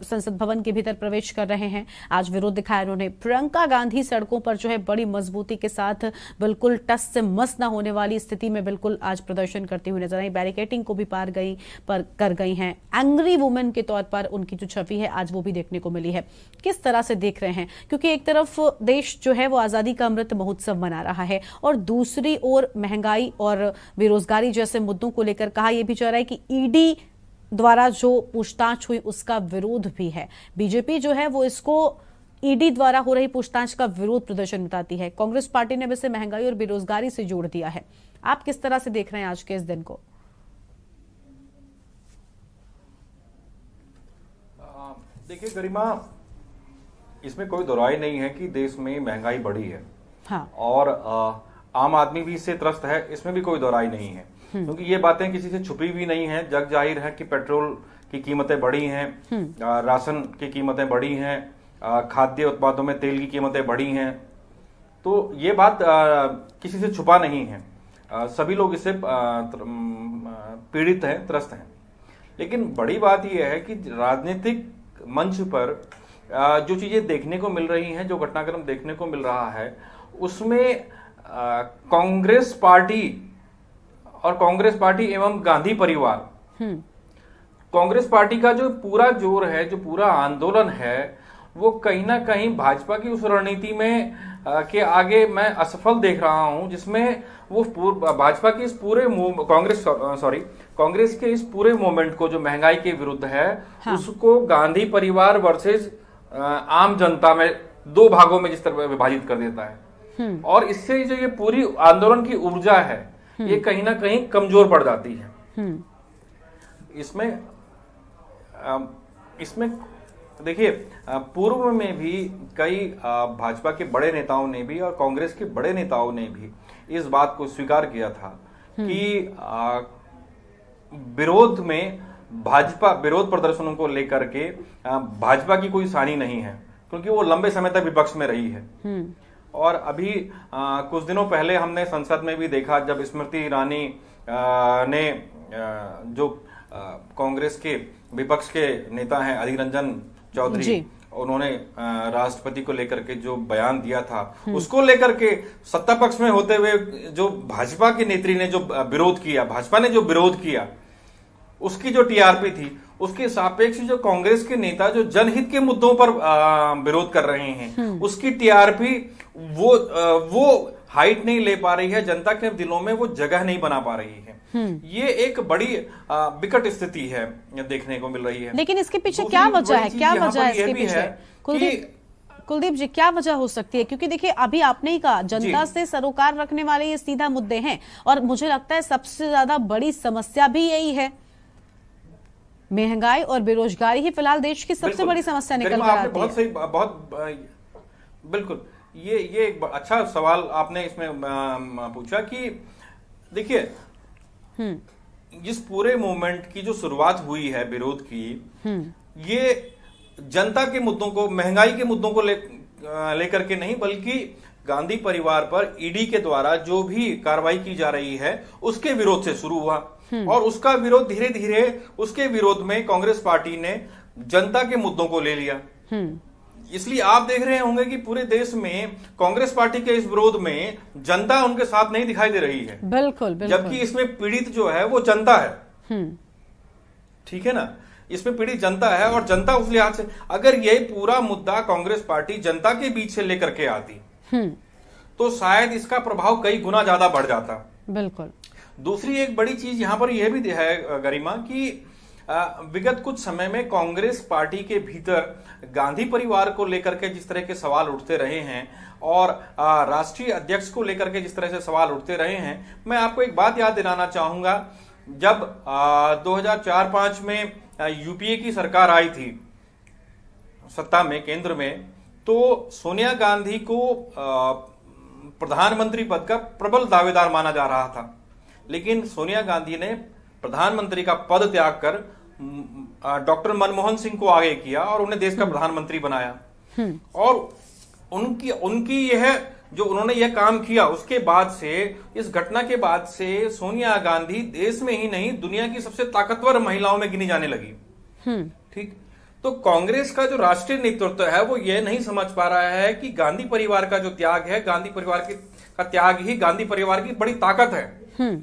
संसद भवन के भीतर प्रवेश कर रहे हैं। आज विरोध दिखाया उन्होंने। प्रियंका गांधी सड़कों पर जो है बड़ी मजबूती के साथ बिल्कुल टस से मस न होने वाली स्थिति में बिल्कुल आज प्रदर्शन करती हुई नजर आई। बैरिकेडिंग को भी पार कर गई हैं। एंग्री वुमेन के तौर पर उनकी जो छवि है आज वो भी देखने को मिली है। किस तरह से देख रहे हैं, क्योंकि एक तरफ देश जो है वो आजादी का अमृत महोत्सव मना रहा है और दूसरी ओर महंगाई और बेरोजगारी जैसे मुद्दों को लेकर कहा यह भी जा रहा है कि ईडी द्वारा जो पूछताछ हुई उसका विरोध भी है। बीजेपी जो है वो इसको ईडी द्वारा हो रही पूछताछ का विरोध प्रदर्शन बताती है। कांग्रेस पार्टी ने वैसे महंगाई और बेरोजगारी से जोड़ दिया है। आप किस तरह से देख रहे हैं आज के इस दिन को? देखिए गरिमा, इसमें कोई दोराई नहीं है कि देश में महंगाई बढ़ी है। हाँ। और आम आदमी भी इससे त्रस्त है, इसमें भी कोई दोराई नहीं है, क्योंकि ये बातें किसी से छुपी भी नहीं है। जग जाहिर है कि पेट्रोल की कीमतें बढ़ी हैं, राशन की कीमतें बढ़ी हैं, खाद्य उत्पादों में तेल की कीमतें बढ़ी हैं। तो ये बात किसी से छुपा नहीं है, सभी लोग इससे पीड़ित हैं, त्रस्त हैं। लेकिन बड़ी बात यह है कि राजनीतिक मंच पर जो चीजें देखने को मिल रही हैं, जो घटनाक्रम देखने को मिल रहा है, उसमें कांग्रेस पार्टी और कांग्रेस पार्टी एवं गांधी परिवार कांग्रेस पार्टी का जो पूरा जोर है, जो पूरा आंदोलन है, वो कहीं ना कहीं भाजपा की उस रणनीति में के आगे मैं असफल देख रहा हूं, जिसमें वो भाजपा की इस पूरे कांग्रेस के इस पूरे मूवमेंट को जो महंगाई के विरुद्ध है, हाँ। उसको गांधी परिवार वर्सेस आम जनता में दो भागों में जिस तरह विभाजित कर देता है, और इससे जो ये पूरी आंदोलन की ऊर्जा है ये कहीं ना कहीं कमजोर पड़ जाती है। इसमें देखिए, पूर्व में भी कई भाजपा के बड़े नेताओं ने भी और कांग्रेस के बड़े नेताओं ने भी इस बात को स्वीकार किया था कि विरोध में भाजपा विरोध प्रदर्शनों को लेकर के भाजपा की कोई सानी नहीं है, क्योंकि वो लंबे समय तक विपक्ष में रही है। और अभी कुछ दिनों पहले हमने संसद में भी देखा, जब स्मृति ईरानी ने जो कांग्रेस के विपक्ष के नेता हैं अधीर रंजन चौधरी, उन्होंने राष्ट्रपति को लेकर के जो बयान दिया था, उसको लेकर के सत्ता पक्ष में होते हुए जो भाजपा की नेत्री ने जो विरोध किया, भाजपा ने जो विरोध किया, उसकी जो टीआरपी थी, उसके सापेक्ष जो कांग्रेस के नेता जो जनहित के मुद्दों पर विरोध कर रहे हैं, उसकी टीआरपी वो हाइट नहीं ले पा रही है, जनता के दिलों में वो जगह नहीं बना पा रही है। ये एक बड़ी विकट स्थिति है देखने को मिल रही है। लेकिन इसके पीछे क्या वजह है? क्या वजह है इसके पीछे? कुलदीप जी, क्या वजह हो सकती है? क्योंकि देखिए, अभी आपने ही कहा जनता से सरोकार रखने वाले ये सीधा मुद्दे हैं, और मुझे लगता है सबसे ज्यादा बड़ी समस्या भी यही है। महंगाई और बेरोजगारी ही फिलहाल देश की सबसे बड़ी समस्या निकल कर आती है। बहुत सही, बहुत बिल्कुल, ये एक अच्छा सवाल आपने इसमें पूछा कि देखिए, इस पूरे मूवमेंट की जो शुरुआत हुई है विरोध की, ये जनता के मुद्दों को, महंगाई के मुद्दों को लेकर के नहीं, बल्कि गांधी परिवार पर ईडी के द्वारा जो भी कार्रवाई की जा रही है उसके विरोध से शुरू हुआ, और उसका विरोध धीरे धीरे उसके विरोध में कांग्रेस पार्टी ने जनता के मुद्दों को ले लिया। इसलिए आप देख रहे होंगे कि पूरे देश में कांग्रेस पार्टी के इस विरोध में जनता उनके साथ नहीं दिखाई दे रही है। बिल्कुल, बिल्कुल। जबकि इसमें पीड़ित जो है वो जनता है। ठीक है ना, इसमें पीड़ित जनता है, और जनता उस लिहाज से, अगर ये पूरा मुद्दा कांग्रेस पार्टी जनता के बीच से लेकर के आती तो शायद इसका प्रभाव कई गुना ज्यादा बढ़ जाता। बिल्कुल। दूसरी एक बड़ी चीज यहां पर यह भी है गरिमा, कि विगत कुछ समय में कांग्रेस पार्टी के भीतर गांधी परिवार को लेकर के जिस तरह के सवाल उठते रहे हैं, और राष्ट्रीय अध्यक्ष को लेकर के जिस तरह से सवाल उठते रहे हैं, मैं आपको एक बात याद दिलाना चाहूंगा। जब 2004-5 में यूपीए की सरकार आई थी सत्ता में, केंद्र में, तो सोनिया गांधी को प्रधानमंत्री पद का प्रबल दावेदार माना जा रहा था, लेकिन सोनिया गांधी ने प्रधानमंत्री का पद त्याग कर डॉक्टर मनमोहन सिंह को आगे किया और उन्हें देश का प्रधानमंत्री बनाया। और उनकी यह जो उन्होंने यह काम किया, उसके बाद से, इस घटना के बाद से सोनिया गांधी देश में ही नहीं दुनिया की सबसे ताकतवर महिलाओं में गिनी जाने लगी। ठीक, तो कांग्रेस का जो राष्ट्रीय नेतृत्व है वो यह नहीं समझ पा रहा है कि गांधी परिवार का जो त्याग है, गांधी परिवार का त्याग ही गांधी परिवार की बड़ी ताकत है।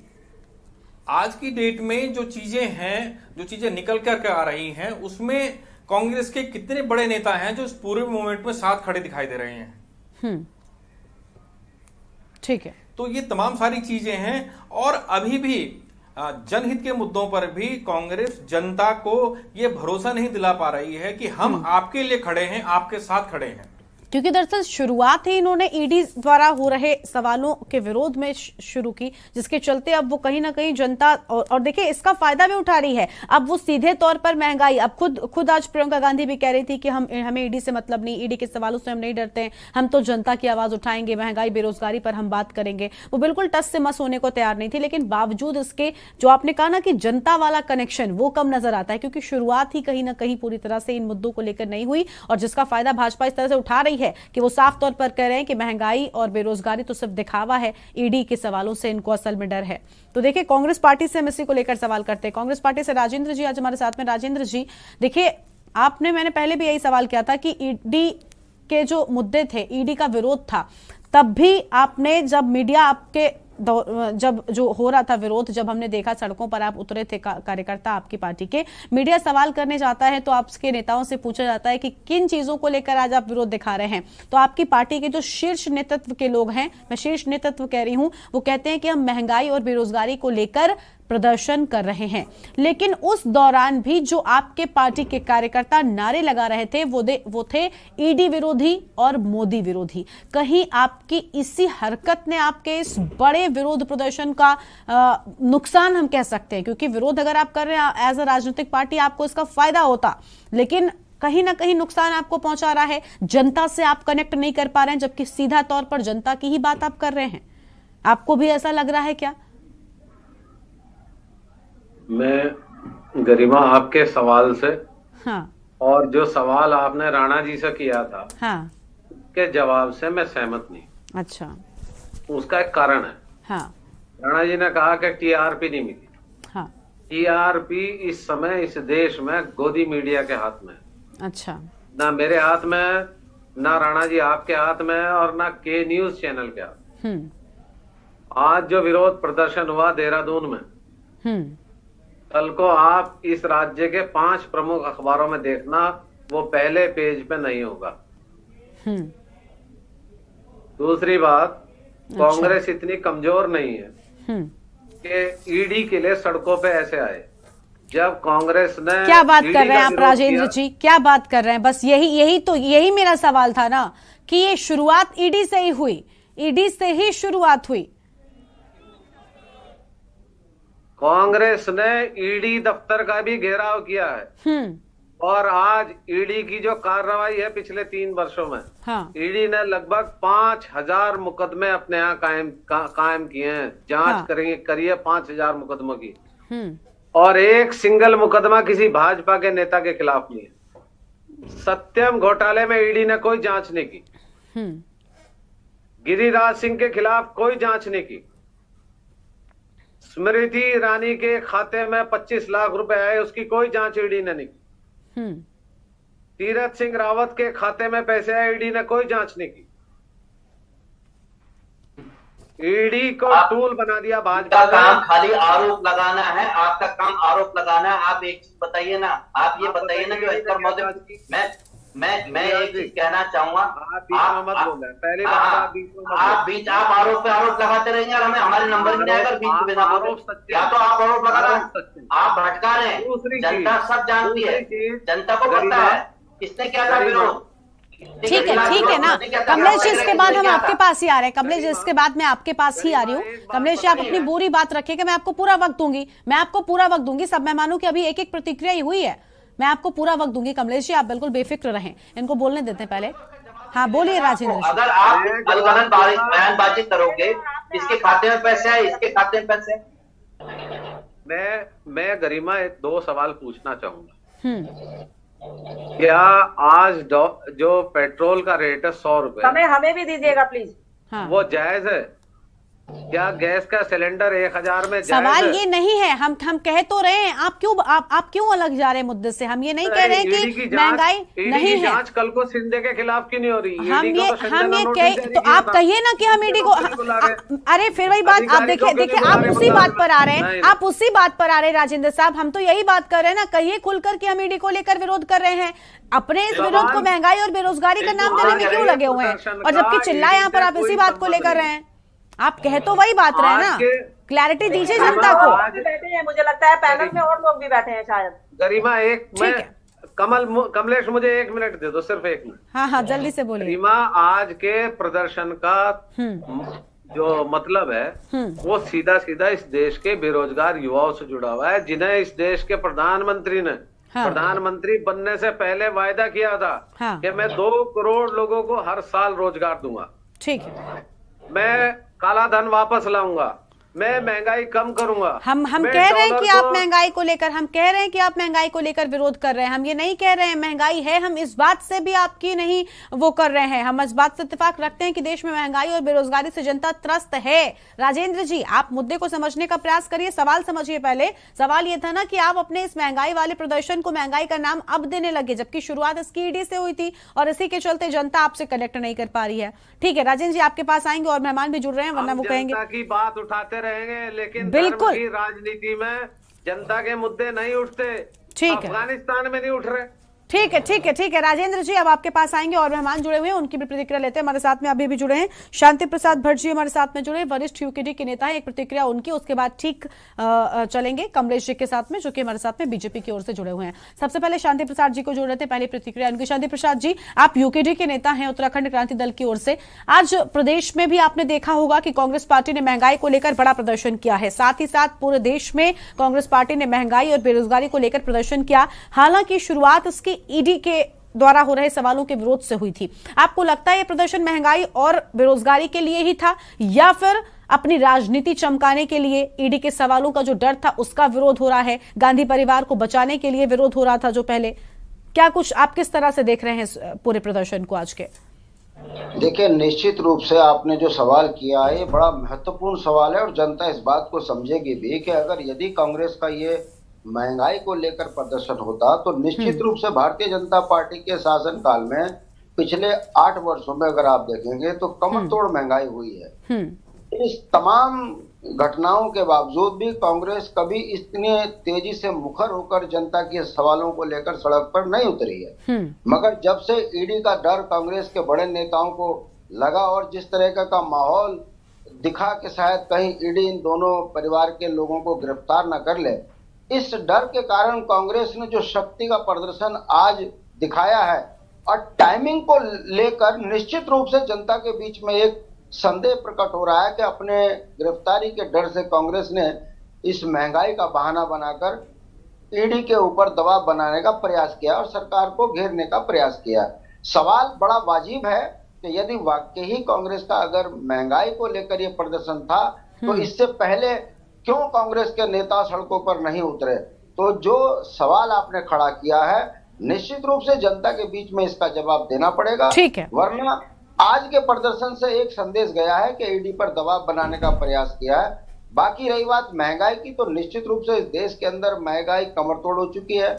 आज की डेट में जो चीजें हैं, जो चीजें निकल कर आ रही हैं, उसमें कांग्रेस के कितने बड़े नेता हैं जो इस पूरे मूवमेंट में साथ खड़े दिखाई दे रहे हैं। ठीक है, तो ये तमाम सारी चीजें हैं, और अभी भी जनहित के मुद्दों पर भी कांग्रेस जनता को ये भरोसा नहीं दिला पा रही है कि हम आपके लिए खड़े हैं, आपके साथ खड़े हैं। क्योंकि दरअसल शुरुआत ही इन्होंने ईडी द्वारा हो रहे सवालों के विरोध में शुरू की, जिसके चलते अब वो कहीं ना कहीं जनता और देखिए इसका फायदा भी उठा रही है। अब वो सीधे तौर पर महंगाई, अब खुद आज प्रियंका गांधी भी कह रही थी कि हमें ईडी से मतलब नहीं, ईडी के सवालों से हम नहीं डरते हैं, हम तो जनता की आवाज उठाएंगे, महंगाई बेरोजगारी पर हम बात करेंगे। वो बिल्कुल टस से मस होने को तैयार नहीं थी, लेकिन बावजूद इसके जो आपने कहा ना कि जनता वाला कनेक्शन वो कम नजर आता है, क्योंकि शुरुआत ही कहीं ना कहीं पूरी तरह से इन मुद्दों को लेकर नहीं हुई, और जिसका फायदा भाजपा इस तरह से उठा रही है कि वो साफ तौर पर कह रहे हैं कि महंगाई और बेरोजगारी तो सिर्फ दिखावा है, ईडी के सवालों से इनको असल में डर है। तो देखिए, कांग्रेस पार्टी से हम इसी को लेकर सवाल करते हैं। कांग्रेस पार्टी से राजेंद्र जी आज हमारे साथ में। राजेंद्र जी, देखिए मैंने पहले भी यही सवाल किया था कि ईडी के जो मुद्दे थे, ईडी का विरोध था, तब भी आपने, जब मीडिया आपके जब जो हो रहा था विरोध, जब हमने देखा सड़कों पर आप उतरे थे कार्यकर्ता आपकी पार्टी के, मीडिया सवाल करने जाता है तो आपके नेताओं से पूछा जाता है कि किन चीजों को लेकर आज आप विरोध दिखा रहे हैं, तो आपकी पार्टी के जो शीर्ष नेतृत्व के लोग हैं, मैं शीर्ष नेतृत्व कह रही हूं, वो कहते हैं कि हम महंगाई और बेरोजगारी को लेकर प्रदर्शन कर रहे हैं। लेकिन उस दौरान भी जो आपके पार्टी के कार्यकर्ता नारे लगा रहे थे वो थे ईडी विरोधी और मोदी विरोधी। कहीं आपकी इसी हरकत ने आपके इस बड़े विरोध प्रदर्शन का नुकसान हम कह सकते हैं, क्योंकि विरोध अगर आप कर रहे हैं एज अ राजनीतिक पार्टी आपको इसका फायदा होता, लेकिन कहीं ना कहीं नुकसान आपको पहुंचा रहा है। जनता से आप कनेक्ट नहीं कर पा रहे हैं, जबकि सीधा तौर पर जनता की ही बात आप कर रहे हैं। आपको भी ऐसा लग रहा है क्या? मैं गरिमा आपके सवाल से हाँ। और जो सवाल आपने राणा जी से किया था हाँ। के जवाब से मैं सहमत नहीं। अच्छा। उसका एक कारण है। हाँ। राणा जी ने कहा कि टीआरपी नहीं मिली। हाँ। टीआरपी इस समय इस देश में गोदी मीडिया के हाथ में। अच्छा। ना मेरे हाथ में, ना राणा जी आपके हाथ में, और ना के न्यूज चैनल के हाथ। आज जो विरोध प्रदर्शन हुआ देहरादून में, कल को आप इस राज्य के 5 प्रमुख अखबारों में देखना, वो पहले पेज पे नहीं होगा। दूसरी बात, कांग्रेस इतनी कमजोर नहीं है कि ईडी के लिए सड़कों पे ऐसे आए। जब कांग्रेस ने क्या बात कर रहे हैं आप राजेंद्र जी, क्या बात कर रहे हैं? बस यही मेरा सवाल था ना, कि ये शुरुआत ईडी से ही हुई, ईडी से ही शुरुआत हुई। कांग्रेस ने ईडी दफ्तर का भी घेराव किया है, और आज ईडी की जो कार्रवाई है पिछले 3 वर्षों में, ईडी ने लगभग 5000 मुकदमे अपने यहाँ कायम किए हैं। जांच करिए 5000 मुकदमों की, और एक सिंगल मुकदमा किसी भाजपा के नेता के खिलाफ नहीं है। सत्यम घोटाले में ईडी ने कोई जांच नहीं की, गिरिराज सिंह के खिलाफ कोई जांच नहीं की, स्मृति ईरानी के खाते में 25 लाख रुपए आए, उसकी कोई जांच ईडी ने नहीं की। तीरथ सिंह रावत के खाते में पैसे आए, ईडी ने कोई जांच नहीं की। ईडी को टूल बना दिया भाजपा का काम खाली आरोप लगाना है। आपका काम आरोप लगाना है। आप एक चीज बताइए ना, आप ये बताइए ना, जो इस पर मौजूद मैं एक चीज कहना चाहूंगा। आप आरोप पे आरोप लगाते रहेंगे और हमारे नंबर भी नहीं आएगा बीच में आरोप। या तो आप आरोप लगा रहे हैं, आप भटका रहे हैं। जनता सब जानती है, जनता को पता है किसने क्या था विरोध। ठीक है ना कमलेश जी, इसके बाद हम आपके पास ही आ रहे हैं। कमलेश जी, इसके बाद मैं आपके पास ही आ रही हूँ। कमलेश जी, आप अपनी पूरी बात रखिएगा, मैं आपको पूरा वक्त दूंगी, मैं आपको पूरा वक्त दूंगी। सब मेहमानों की अभी एक एक प्रतिक्रिया ही हुई है, मैं आपको पूरा वक्त दूंगी। कमलेश जी, आप बिल्कुल बेफिक्र रहें, इनको बोलने देते हैं पहले। हाँ, बोलिए राजेंद्र। अगर आप अलगन बयानबाजी करोगे, इसके खाते में पैसे है, इसके खाते में पैसे। मैं गरिमा 2 सवाल पूछना चाहूंगा। क्या आज जो पेट्रोल का रेट है 100 रुपए, हमें भी दीजिएगा प्लीज। वो जायज है? क्या गैस का सिलेंडर 1000 में जायज सवाल है? ये नहीं है, हम कह तो रहे हैं, आप क्यों अलग जा रहे हैं मुद्दे से? हम ये नहीं कह रहे हैं कि महंगाई नहीं है। जांच कल को सिंधे के खिलाफ क्यों नहीं हो रही? हम ये तो आप कहिए ना कि हम ईडी को, अरे फिर वही बात। आप देखिए आप उसी बात पर आ रहे हैं, आप उसी बात पर आ रहे हैं राजेंद्र साहब। हम तो यही बात कर रहे हैं ना, कहिए खुलकर कि हम ईडी को लेकर विरोध कर रहे हैं। अपने इस विरोध को महंगाई और बेरोजगारी का नाम देने में क्यों लगे हुए हैं? और जबकि चिल्लाए यहाँ पर आप इसी बात को लेकर रहे हैं। आप कह तो वही बात रहे हैं ना, क्लैरिटी दीजिए जनता को। बैठे हैं, मुझे लगता है पैनल में और लोग भी बैठे हैं शायद। गरिमा कमलेश मुझे 1 मिनट दे दो, सिर्फ 1 मिनट। हाँ, जल्दी से बोलिए। गरिमा, आज के प्रदर्शन का जो मतलब है वो सीधा सीधा इस देश के बेरोजगार युवाओं से जुड़ा हुआ है, जिन्हें इस देश के प्रधानमंत्री ने प्रधानमंत्री बनने से पहले वायदा किया था कि मैं 2 करोड़ लोगों को हर साल रोजगार दूंगा। ठीक है। मैं काला धन वापस लाऊंगा, मैं महंगाई कम करूंगा। हम कह रहे हैं कि आप महंगाई को लेकर महंगाई को लेकर विरोध कर रहे हैं। हम ये नहीं कह रहे हैं महंगाई है, हम इस बात से भी आपकी नहीं वो कर रहे हैं। हम इस बात से इत्तेफाक रखते हैं कि देश में महंगाई और बेरोजगारी से जनता त्रस्त है। राजेंद्र जी, आप मुद्दे को समझने का प्रयास करिए, सवाल समझिए। पहले सवाल ये था ना कि आप अपने इस महंगाई वाले प्रदर्शन को महंगाई का नाम अब देने लगे, जबकि शुरुआत इसकी ईडी से हुई थी और इसी के चलते जनता आपसे कनेक्ट नहीं कर पा रही है। ठीक है राजेंद्र जी, आपके पास आएंगे और मेहमान भी जुड़ रहे हैं, वरना वो कहेंगे जनता की बात उठाते रहेंगे, लेकिन बिल्कुल धर्म की राजनीति में जनता के मुद्दे नहीं उठते। ठीक है, अफगानिस्तान में नहीं उठ रहे। ठीक है राजेंद्र जी, अब आपके पास आएंगे और मेहमान जुड़े हुए हैं, उनकी भी प्रतिक्रिया लेते हैं। हमारे साथ में अभी भी जुड़े हैं शांति प्रसाद भट्ट जी, हमारे साथ में जुड़े, वरिष्ठ यूकेडी के नेता हैं। एक प्रतिक्रिया उनकी, उसके बाद ठीक चलेंगे कमलेश जी के साथ में, जो कि हमारे साथ में बीजेपी की ओर से जुड़े हुए हैं। सबसे पहले शांति प्रसाद जी को जोड़ रहे थे, पहली प्रतिक्रिया उनकी। शांति प्रसाद जी, आप यूकेडी के नेता हैं उत्तराखंड क्रांति दल की ओर से। आज प्रदेश में भी आपने देखा होगा कि कांग्रेस पार्टी ने महंगाई को लेकर बड़ा प्रदर्शन किया है, साथ ही साथ पूरे देश में कांग्रेस पार्टी ने महंगाई और बेरोजगारी को लेकर प्रदर्शन किया। हालांकि शुरुआत इसकी ईडी के द्वारा हो रहे सवालों के विरोध से हुई थी। आपको लगता है यह प्रदर्शन महंगाई और बेरोजगारी के लिए ही था, या फिर अपनी राजनीति चमकाने के लिए ईडी के सवालों का जो डर था उसका विरोध हो रहा है, गांधी परिवार को बचाने के लिए विरोध हो रहा था जो पहले? क्या कुछ आप किस तरह से देख रहे हैं पूरे प्रदर्शन को आज के? देखिए, निश्चित रूप से आपने जो सवाल किया है ये बड़ा महत्वपूर्ण सवाल है और जनता इस बात को समझेगी भी कि अगर यदि कांग्रेस का ये महंगाई को लेकर प्रदर्शन होता तो निश्चित रूप से भारतीय जनता पार्टी के शासनकाल में पिछले 8 वर्षों में अगर आप देखेंगे तो कमर तोड़ महंगाई हुई है। इस तमाम घटनाओं के बावजूद भी कांग्रेस कभी इतने तेजी से मुखर होकर जनता के सवालों को लेकर सड़क पर नहीं उतरी है। मगर जब से ईडी का डर कांग्रेस के बड़े नेताओं को लगा और जिस तरह का माहौल दिखा कि शायद कहीं ईडी इन दोनों परिवार के लोगों को गिरफ्तार न कर ले, इस डर के कारण कांग्रेस ने जो शक्ति का प्रदर्शन आज दिखाया है और टाइमिंग को लेकर निश्चित रूप से जनता के बीच में एक संदेह प्रकट हो रहा है कि अपने गिरफ्तारी के डर से कांग्रेस ने इस महंगाई का बहाना बनाकर ईडी के ऊपर दबाव बनाने का प्रयास किया और सरकार को घेरने का प्रयास किया। सवाल बड़ा वाजिब है कि यदि वाकई ही कांग्रेस का अगर महंगाई को लेकर ये प्रदर्शन था तो इससे पहले क्यों कांग्रेस के नेता सड़कों पर नहीं उतरे? तो जो सवाल आपने खड़ा किया है निश्चित रूप से जनता के बीच में इसका जवाब देना पड़ेगा। ठीक है, वरना आज के प्रदर्शन से एक संदेश गया है कि ईडी पर दबाव बनाने का प्रयास किया है। बाकी रही बात महंगाई की, तो निश्चित रूप से इस देश के अंदर महंगाई कमर तोड़ हो चुकी है।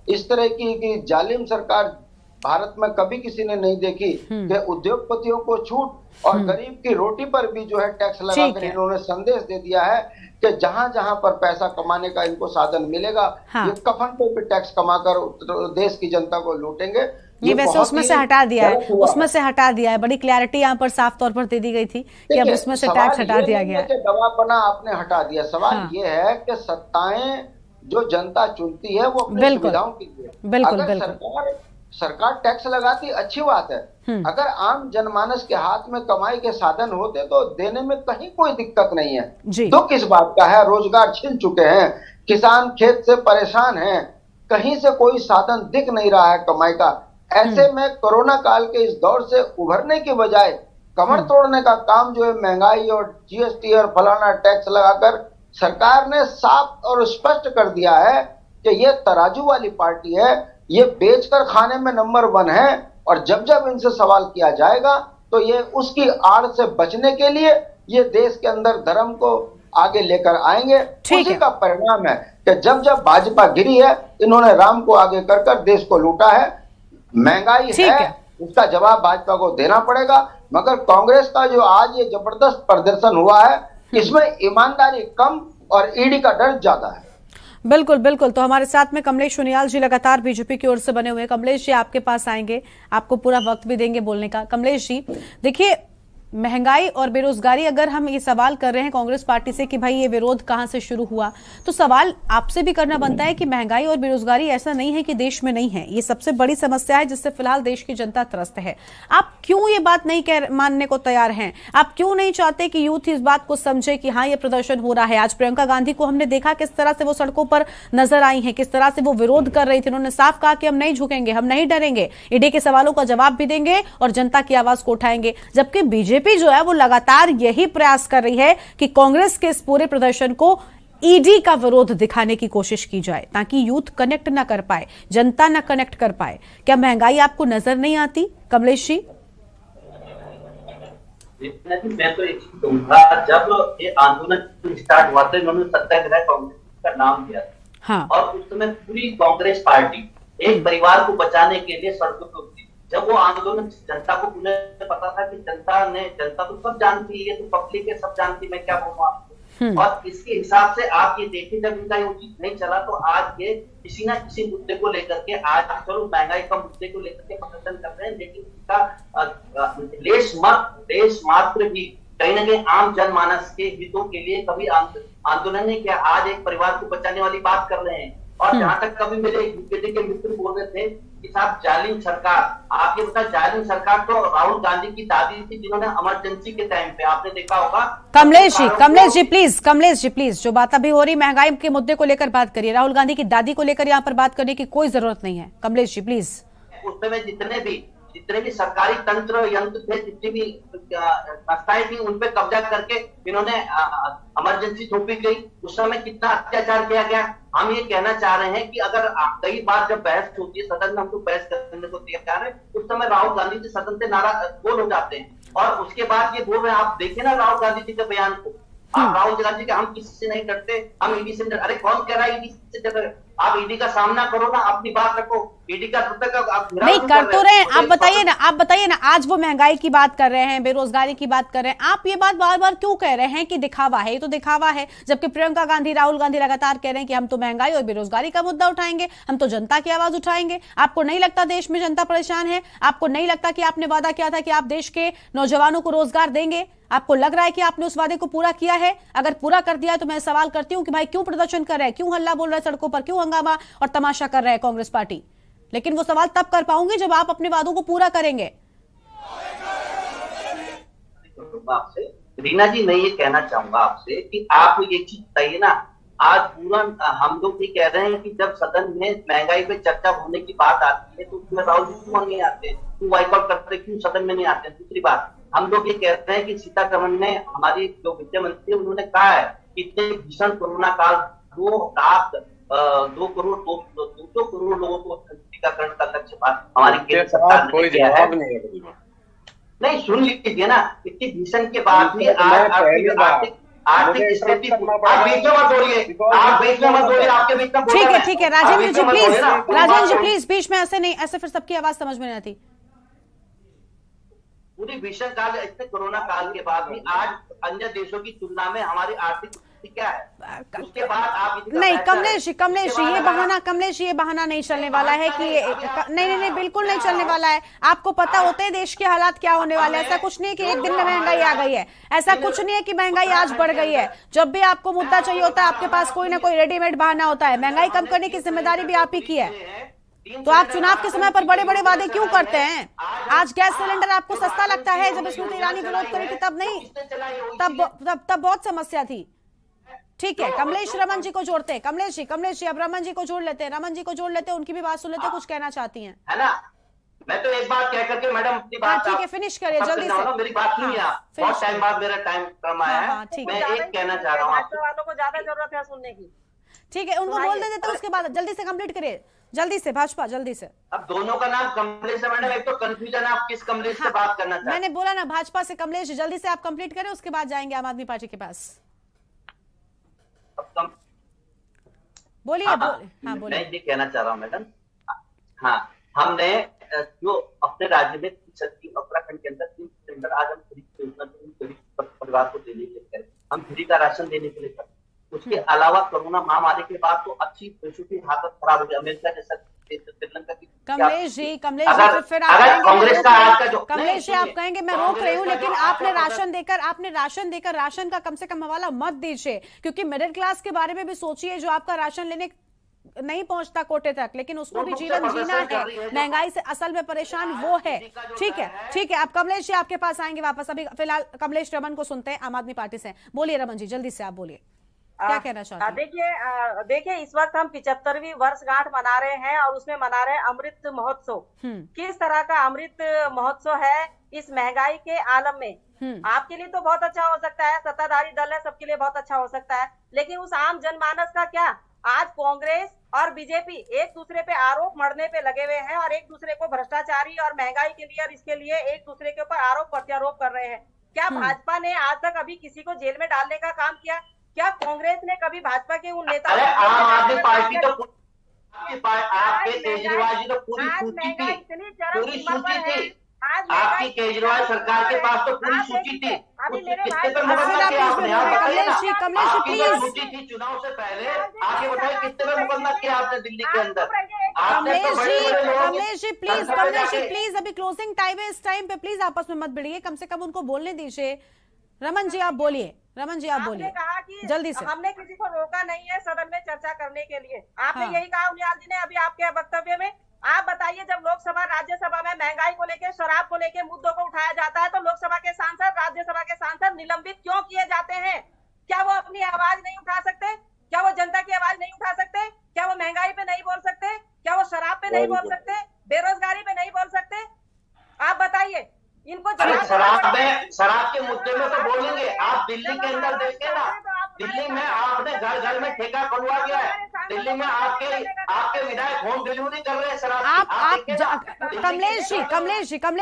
इस तरह की जालिम सरकार भारत में कभी किसी ने नहीं देखी कि उद्योगपतियों को छूट और गरीब की रोटी पर भी जो है टैक्स लगाकर इन्होंने संदेश दे दिया है कि जहां जहां पर पैसा कमाने का इनको साधन मिलेगा, ये कफन पे भी टैक्स कमाकर देश की जनता को लूटेंगे। ये वैसे उसमें से हटा दिया है, उसमें से हटा दिया है, बड़ी क्लैरिटी यहाँ पर साफ तौर पर दे दी गई थी कि अब उसमें से टैक्स हटा दिया गया है। दबाव बना आपने हटा दिया। सवाल ये है कि सत्ताएं जो जनता चुनती है वो अपनी सुविधाओं के लिए, अगर सरकार टैक्स लगाती अच्छी बात है, अगर आम जनमानस के हाथ में कमाई के साधन होते तो देने में कहीं कोई दिक्कत नहीं है। तो किस बात का है? रोजगार छिन चुके हैं, किसान खेत से परेशान हैं, कहीं से कोई साधन दिख नहीं रहा है कमाई का। ऐसे में कोरोना काल के इस दौर से उभरने के बजाय कमर तोड़ने का काम जो है महंगाई और जीएसटी और फलाना टैक्स लगाकर सरकार ने साफ और स्पष्ट कर दिया है कि ये तराजू वाली पार्टी है, ये बेचकर खाने में नंबर 1 है और जब जब इनसे सवाल किया जाएगा तो ये उसकी आड़ से बचने के लिए ये देश के अंदर धर्म को आगे लेकर आएंगे। उसी का परिणाम है कि जब जब भाजपा गिरी है इन्होंने राम को आगे कर कर देश को लूटा है। महंगाई है, उसका जवाब भाजपा को देना पड़ेगा, मगर कांग्रेस का जो आज ये जबरदस्त प्रदर्शन हुआ है इसमें ईमानदारी कम और ईडी का डर ज्यादा है। बिल्कुल बिल्कुल। तो हमारे साथ में कमलेश सुनियाल जी लगातार बीजेपी की ओर से बने हुए हैं। कमलेश जी, आपके पास आएंगे, आपको पूरा वक्त भी देंगे बोलने का। कमलेश जी, देखिए महंगाई और बेरोजगारी, अगर हम ये सवाल कर रहे हैं कांग्रेस पार्टी से कि भाई ये विरोध कहां से शुरू हुआ, तो सवाल आपसे भी करना बनता है कि महंगाई और बेरोजगारी ऐसा नहीं है कि देश में नहीं है, ये सबसे बड़ी समस्या है जिससे फिलहाल देश की जनता त्रस्त है। आप क्यों ये बात नहीं मानने को तैयार हैं? आप क्यों नहीं चाहते कि यूथ इस बात को समझे कि हाँ ये प्रदर्शन हो रहा है? आज प्रियंका गांधी को हमने देखा किस तरह से वो सड़कों पर नजर आई है, किस तरह से वो विरोध कर रही थी। उन्होंने साफ कहा कि हम नहीं झुकेंगे, हम नहीं डरेंगे, ईडी के सवालों का जवाब भी देंगे और जनता की आवाज को उठाएंगे। जबकि बीजेपी बीजेपी जो है वो लगातार यही प्रयास कर रही है कि कांग्रेस के इस पूरे प्रदर्शन को ईडी का विरोध दिखाने की कोशिश की जाए ताकि यूथ कनेक्ट ना कर पाए, जनता ना कनेक्ट कर पाए। क्या महंगाई आपको नजर नहीं आती कमलेश जी? मैं तो एक चीज कहूंगा, जब ये आंदोलन स्टार्ट हुआ था इन्होंने सत्याग्रह कांग्रेस का नाम दिया था। हाँ। और उस समय पूरी कांग्रेस पार्टी एक परिवार को बचाने के लिए सड़कों पर उतरी। जब वो आंदोलन जनता को उन्हें पता था कि जनता तो सब जानती है, ये तो पब्लिक है, सब जानती, मैं क्या बोलूँ आपको। और इसके हिसाब से आप ये देखिए, जब इनका ये उचित नहीं चला तो आज ये किसी ना किसी मुद्दे को लेकर के, आज चलो महंगाई का मुद्दे को लेकर के प्रदर्शन कर रहे हैं, लेकिन इसका लेश मात्र भी कहीं ना कहीं आम जनमानस के हितों के लिए कभी आंदोलन नहीं किया। आज एक परिवार को बचाने वाली बात कर रहे हैं। और जहां तक कभी मेरे यूपीडी के मित्र बोल रहे थे कि साहब जालिम सरकार, आप ये बता, जालिम सरकार तो राहुल गांधी की दादी थी जिन्होंने इमरजेंसी के टाइम पे, आपने देखा होगा। कमलेश जी प्लीज जो बात अभी हो रही महंगाई के मुद्दे को लेकर बात करिए, राहुल गांधी की दादी को लेकर यहाँ पर बात करने की कोई जरूरत नहीं है। कमलेश जी प्लीज। उस समय जितने भी सरकारी तंत्र यंत्र थे, जितनी भी संस्थाएं थी, उन पे कब्जा करके इन्होंने इमरजेंसी थोपी गई। उस समय कितना अत्याचार किया गया। हम ये कहना चाह रहे हैं कि अगर कई बार जब बहस होती है सदन में, हम तो बहस करने को तैयार है, उस समय राहुल गांधी जी सदन से नाराज बोल हो जाते हैं और उसके बाद ये बोल रहे हैं। आप देखें ना राहुल गांधी जी के बयान को, आप राहुल गांधी के, हम किसी से नहीं डरते, हम ईडी से, अरे कौन कह रहा है ईडी से डर? आप ईडी का सामना करो ना, अपनी बात रखो। ईडी का आप नहीं कर तो रहे हैं। आप बताइए ना, आज वो महंगाई की बात कर रहे हैं, बेरोजगारी की बात कर रहे हैं, आप ये बात बार बार क्यों कह रहे हैं कि दिखावा है? ये तो दिखावा है, जबकि प्रियंका गांधी, राहुल गांधी लगातार कह रहे हैं कि हम तो महंगाई और बेरोजगारी का मुद्दा उठाएंगे, हम तो जनता की आवाज उठाएंगे। आपको नहीं लगता देश में जनता परेशान है? आपको नहीं लगता कि आपने वादा किया था कि आप देश के नौजवानों को रोजगार देंगे? आपको लग रहा है कि आपने उस वादे को पूरा किया है? अगर पूरा कर दिया तो मैं सवाल करती हूं कि भाई क्यों प्रदर्शन कर रहे हैं, क्यों हल्ला बोल रहे हैं सड़कों पर, क्यों हंगामा और तमाशा कर रहे हैं कांग्रेस पार्टी? लेकिन वो सवाल तब कर पाऊंगी जब आप अपने वादों को पूरा करेंगे। आपसे रीना जी, मैं ये कहना चाहूंगा आपसे कि आप ये चीज बताइए ना, आज पूरा हम लोग ये कह रहे हैं कि जब सदन में महंगाई पे चर्चा होने की बात आती है तो उसमें राहुल जी क्यों नहीं आते, क्यों वाइकआउट करते, क्यों सदन में नहीं आते? दूसरी बात, हम लोग ये कहते हैं कि सीतारमण ने, हमारी जो वित्त मंत्री, उन्होंने कहा है कि इतने भीषण कोरोना काल 2 करोड़ लोगों को टीकाकरण का लक्ष्य हमारी केंद्र सरकार ने किया है। नहीं, सुन लीजिए ना, इतनी भीषण के बाद भी आर्थिक स्थिति, आप बीच में मत बोलिए, आपके बीच में। ठीक है राजेंद्र जी प्लीज बीच में ऐसे नहीं, ऐसे फिर सबकी आवाज समझ में नहीं आती। पूरी भीषण काल, इतने कोरोना काल के बाद भी आज अन्य देशों की तुलना में हमारी आर्थिक स्थिति क्या है? उसके बाद आप नहीं, कमलेश जी ये बहाना नहीं चलने वाला है कि नहीं बिल्कुल नहीं चलने वाला है। आपको पता होते हैं देश के हालात क्या होने वाले हैं। ऐसा कुछ नहीं है कि एक दिन में महंगाई आ गई है, ऐसा कुछ नहीं है कि महंगाई आज बढ़ गई है। जब भी आपको मुद्दा चाहिए होता है, आपके पास कोई ना कोई रेडीमेड बहाना होता है। महंगाई कम करने की जिम्मेदारी भी आप ही की है। तो आप चुनाव के समय पर बड़े बड़े वादे क्यों करते हैं? आज गैस सिलेंडर आपको सस्ता लगता है, जब स्मृति ईरानी विरोध करी थी तब नहीं, तब बहुत समस्या थी। ठीक है, कमलेश रमन जी को जोड़ते हैं। कमलेश जी अब रमन जी को जोड़ लेते हैं, उनकी भी बात सुन लेते हैं, कुछ कहना चाहती हैं, है ना? मैं तो एक बात कह करके मैडम अपनी बात, ठीक है, फिनिश करिए जल्दी से। मेरी बात सुनिए, बहुत टाइम बाद मेरा टाइम कम आया है। मैं एक कहना चाह रहा हूँ, वालों को ज्यादा जरूरत है सुनने की। ठीक है, उनको बोल देते हैं, उसके बाद जल्दी से कंप्लीट करिए, जल्दी से भाजपा, जल्दी से। अब दोनों का नाम कमलेश है मैडम, एक तो कंफ्यूजन, आप किस कमलेश से बात करना चाहते हैं? मैंने बोला ना भाजपा से कमलेश, जल्दी से आप कंप्लीट करें, उसके बाद जाएंगे आम आदमी पार्टी के पास। बोलिए। मैं ये कहना चाह रहा हूँ मैडम, हमने जो अपने राज्य में उत्तराखंड के अंदर 3 सिलेंडर आज हम गरीब परिवार को देने के लिए, हम फ्री का राशन देने के लिए, उसके अलावा कोरोना महामारी के बाद तो अच्छी देशों की हालत खराब हो गई। अमेरिका जैसा, श्रीलंका की। कमलेश जी फिर आप कांग्रेस का आज का जो, कमलेश जी आप कहेंगे मैं रोक रही हूँ, लेकिन आपने राशन देकर राशन का कम से कम हवाला मत दीजिए, क्योंकि मिडिल क्लास के बारे में भी सोचिए, जो आपका राशन लेने नहीं पहुंचता कोटे तक, लेकिन उसको भी जीवन जीना है। महंगाई से असल में परेशान वो है। ठीक है, आप कमलेश जी आपके पास आएंगे वापस। अभी फिलहाल कमलेश रमन को सुनते हैं, आम आदमी पार्टी से। बोलिए रमन जी, जल्दी से आप बोलिए। क्या कहना चाहते हैं? देखिए इस वक्त हम 75वीं वर्षगांठ मना रहे हैं और उसमें मना रहे हैं अमृत महोत्सव। किस तरह का अमृत महोत्सव है इस महंगाई के आलम में? आपके लिए तो बहुत अच्छा हो सकता है, सत्ताधारी दल है, सबके लिए बहुत अच्छा हो सकता है, लेकिन उस आम जनमानस का क्या? आज कांग्रेस और बीजेपी एक दूसरे पे आरोप मढ़ने पे लगे हुए हैं और एक दूसरे को भ्रष्टाचारी और महंगाई के लिए और इसके लिए एक दूसरे के ऊपर आरोप प्रत्यारोप कर रहे हैं। क्या भाजपा ने आज तक अभी किसी को जेल में डालने का काम किया? क्या कांग्रेस ने कभी भाजपा के उन नेताओं आम आदमी पार्टी तो आपके केजरीवाल जी तो पूरी सूची थी, आपकी केजरीवाल सरकार के पास तो पूरी सूची थी। सूची थी चुनाव से पहले, आगे बताइए कितने में मुकदमा किया आपने दिल्ली के अंदर? कमलेश जी प्लीज अभी क्लोजिंग टाइम है, इस टाइम पे प्लीज आपस में मत भिड़िए, कम से कम उनको बोलने दीजिए। रमन जी आप बोलिए, आपने कहा कि जल्दी से। हमने किसी को रोका नहीं है सदन में चर्चा करने के लिए, आपने यही कहा उनियाल जी ने अभी आपके वक्तव्य में। आप बताइए, जब लोकसभा राज्यसभा में महंगाई को लेकर, शराब को लेकर मुद्दों को उठाया जाता है तो लोकसभा के सांसद, राज्यसभा के सांसद निलंबित क्यों किए जाते हैं? क्या वो अपनी आवाज नहीं उठा सकते? क्या वो जनता की आवाज नहीं उठा सकते? क्या वो महंगाई पे नहीं बोल सकते? क्या वो शराब पे नहीं बोल सकते? बेरोजगारी पे नहीं बोल सकते? आप बताइए इनको। शराब के मुद्दे में तो बोलेंगे। आप दिल्ली के अंदर देखें ना, दिल्ली में आपने घर घर में ठेका खुलवा दिया है। दिल्ली में आपके विधायक होम डिलीवरी कर रहे हैं शराब। कमलेश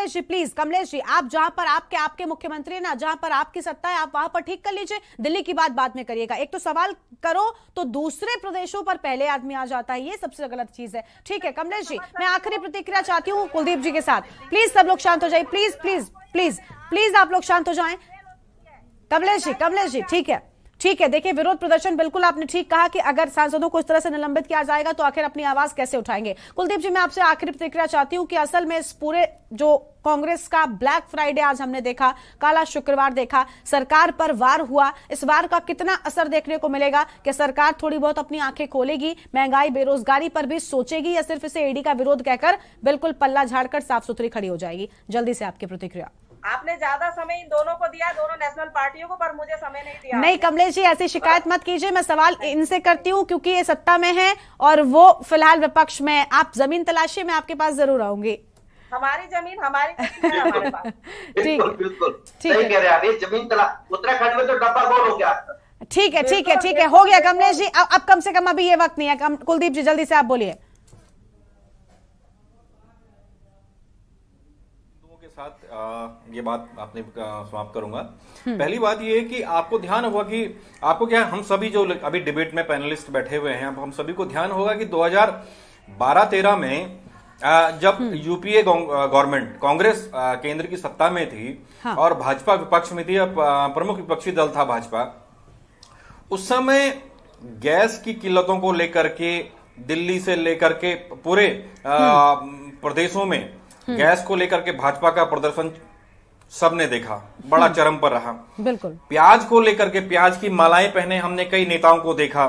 जी प्लीज, कमलेश जी आप जहां पर आपके मुख्यमंत्री है ना, जहां पर आपकी सत्ता है आप वहां पर ठीक कर लीजिए, दिल्ली की बात बाद में करिएगा। एक तो सवाल करो तो दूसरे प्रदेशों पर पहले आदमी आ जाता है, ये सबसे गलत चीज है। ठीक है कमलेश जी, मैं आखिरी प्रतिक्रिया चाहती हूँ कुलदीप जी के साथ। प्लीज सब लोग शांत हो जाइए, प्लीज प्लीज प्लीज प्लीज आप लोग शांत हो जाएं। कमलेश जी ठीक है देखिए, विरोध प्रदर्शन बिल्कुल आपने ठीक कहा कि अगर सांसदों को इस तरह से निलंबित किया जाएगा तो आखिर अपनी आवाज कैसे उठाएंगे। कुलदीप जी मैं आपसे आखिरी प्रतिक्रिया चाहती हूं कि असल में इस पूरे जो कांग्रेस का ब्लैक फ्राइडे आज हमने देखा, काला शुक्रवार देखा, सरकार पर वार हुआ, इस वार का कितना असर देखने को मिलेगा? कि सरकार थोड़ी बहुत अपनी आंखें खोलेगी, महंगाई बेरोजगारी पर भी सोचेगी, या सिर्फ इसे ईडी का विरोध कहकर बिल्कुल पल्ला झाड़कर साफ सुथरी खड़ी हो जाएगी? जल्दी से आपकी प्रतिक्रिया। आपने ज्यादा समय इन दोनों को दिया, दोनों नेशनल पार्टियों को, पर मुझे समय नहीं दिया। नहीं कमलेश जी ऐसी शिकायत मत कीजिए, मैं सवाल इनसे करती हूँ क्योंकि ये सत्ता में है और वो फिलहाल विपक्ष में। आप जमीन तलाशी में आपके पास जरूर आऊंगी। हमारी जमीन है हमारे पास। बिल्कुल सही कह रहे हैं आप, ये जमीन उत्तराखंड में तो डब्बा गोल हो गया। ठीक है हो गया कमलेश जी, अब कम से कम अभी ये वक्त नहीं है। कुलदीप जी जल्दी से आप बोलिए। साथ ये बात आपने समाप्त करूंगा। पहली बात ये है कि आपको ध्यान होगा कि आपको क्या, हम सभी जो अभी डिबेट में पैनलिस्ट बैठे हुए हैं, अब हम सभी को ध्यान होगा कि 2012-13 में जब यूपीए गवर्नमेंट, कांग्रेस केंद्र की सत्ता में थी और भाजपा विपक्ष में थी, प्रमुख विपक्षी दल था भाजपा, उस समय गैस की किल्लतों को लेकर के दिल्ली से लेकर के पूरे प्रदेशों में गैस को लेकर के भाजपा का प्रदर्शन सबने देखा, बड़ा चरम पर रहा। बिल्कुल। प्याज को लेकर के, प्याज की मालाएं पहने हमने कई नेताओं को देखा,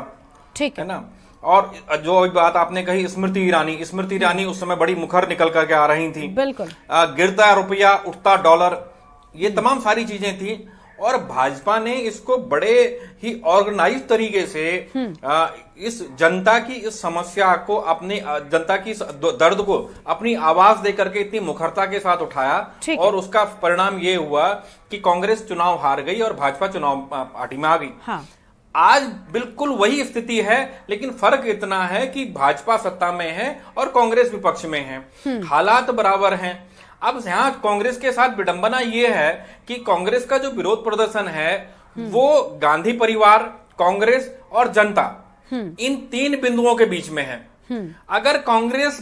ठीक है ना। और जो अभी बात आपने कही स्मृति ईरानी उस समय बड़ी मुखर निकल करके आ रही थी। बिल्कुल। गिरता रुपया उठता डॉलर, ये तमाम सारी चीजें थी और भाजपा ने इसको बड़े ही ऑर्गेनाइज तरीके से इस जनता की इस समस्या को, अपनी जनता की दर्द को अपनी आवाज देकर के इतनी मुखरता के साथ उठाया और उसका परिणाम ये हुआ कि कांग्रेस चुनाव हार गई और भाजपा चुनाव पार्टी में आ गई। हाँ। आज बिल्कुल वही स्थिति है, लेकिन फर्क इतना है कि भाजपा सत्ता में है और कांग्रेस विपक्ष में है, हालात बराबर हैं। अब यहाँ कांग्रेस के साथ विडंबना यह है कि कांग्रेस का जो विरोध प्रदर्शन है वो गांधी परिवार, कांग्रेस और जनता, इन तीन बिंदुओं के बीच में है। अगर कांग्रेस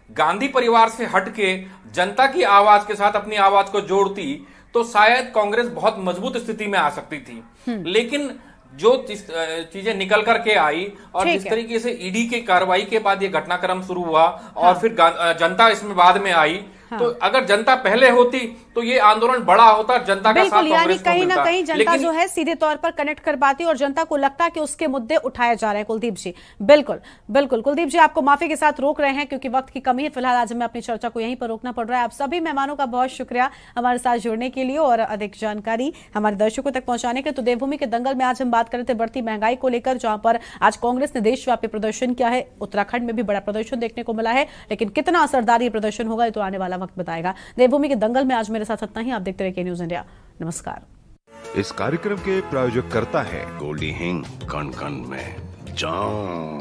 गांधी परिवार से हटके जनता की आवाज के साथ अपनी आवाज को जोड़ती तो शायद कांग्रेस बहुत मजबूत स्थिति में आ सकती थी। लेकिन जो चीजें निकल करके आई और जिस तरीके से ईडी की कार्रवाई के बाद ये घटनाक्रम शुरू हुआ और फिर जनता इसमें बाद में आई, तो अगर जनता पहले होती तो ये आंदोलन बड़ा होता, जनता का साथ बिल्कुल, यानी कांग्रेस को कहीं ना मिलता। कहीं जनता लेकिन जो है सीधे तौर पर कनेक्ट कर पाती और जनता को लगता कि उसके मुद्दे उठाए जा रहे हैं। कुलदीप जी, बिल्कुल बिल्कुल कुलदीप जी, आपको माफी के साथ रोक रहे हैं क्योंकि वक्त की कमी है। फिलहाल आज हमें अपनी चर्चा को यहीं पर रोकना पड़ रहा है। आप सभी मेहमानों का बहुत शुक्रिया हमारे साथ जुड़ने के लिए और अधिक जानकारी हमारे दर्शकों तक पहुंचाने के। तो देवभूमि के दंगल में आज हम बात कर रहे थे बढ़ती महंगाई को लेकर, जहां पर आज कांग्रेस ने देशव्यापी प्रदर्शन किया है। उत्तराखंड में भी बड़ा प्रदर्शन देखने को मिला है, लेकिन कितना असरदार ये प्रदर्शन होगा ये तो आने वाला वक्त बताएगा। देवभूमि के दंगल में आज मेरे साथ इतना ही। आप देखते रहिए न्यूज़ इंडिया। नमस्कार। इस कार्यक्रम के प्रायोजक करता है गोल्डी हिंग, कण कण में जान।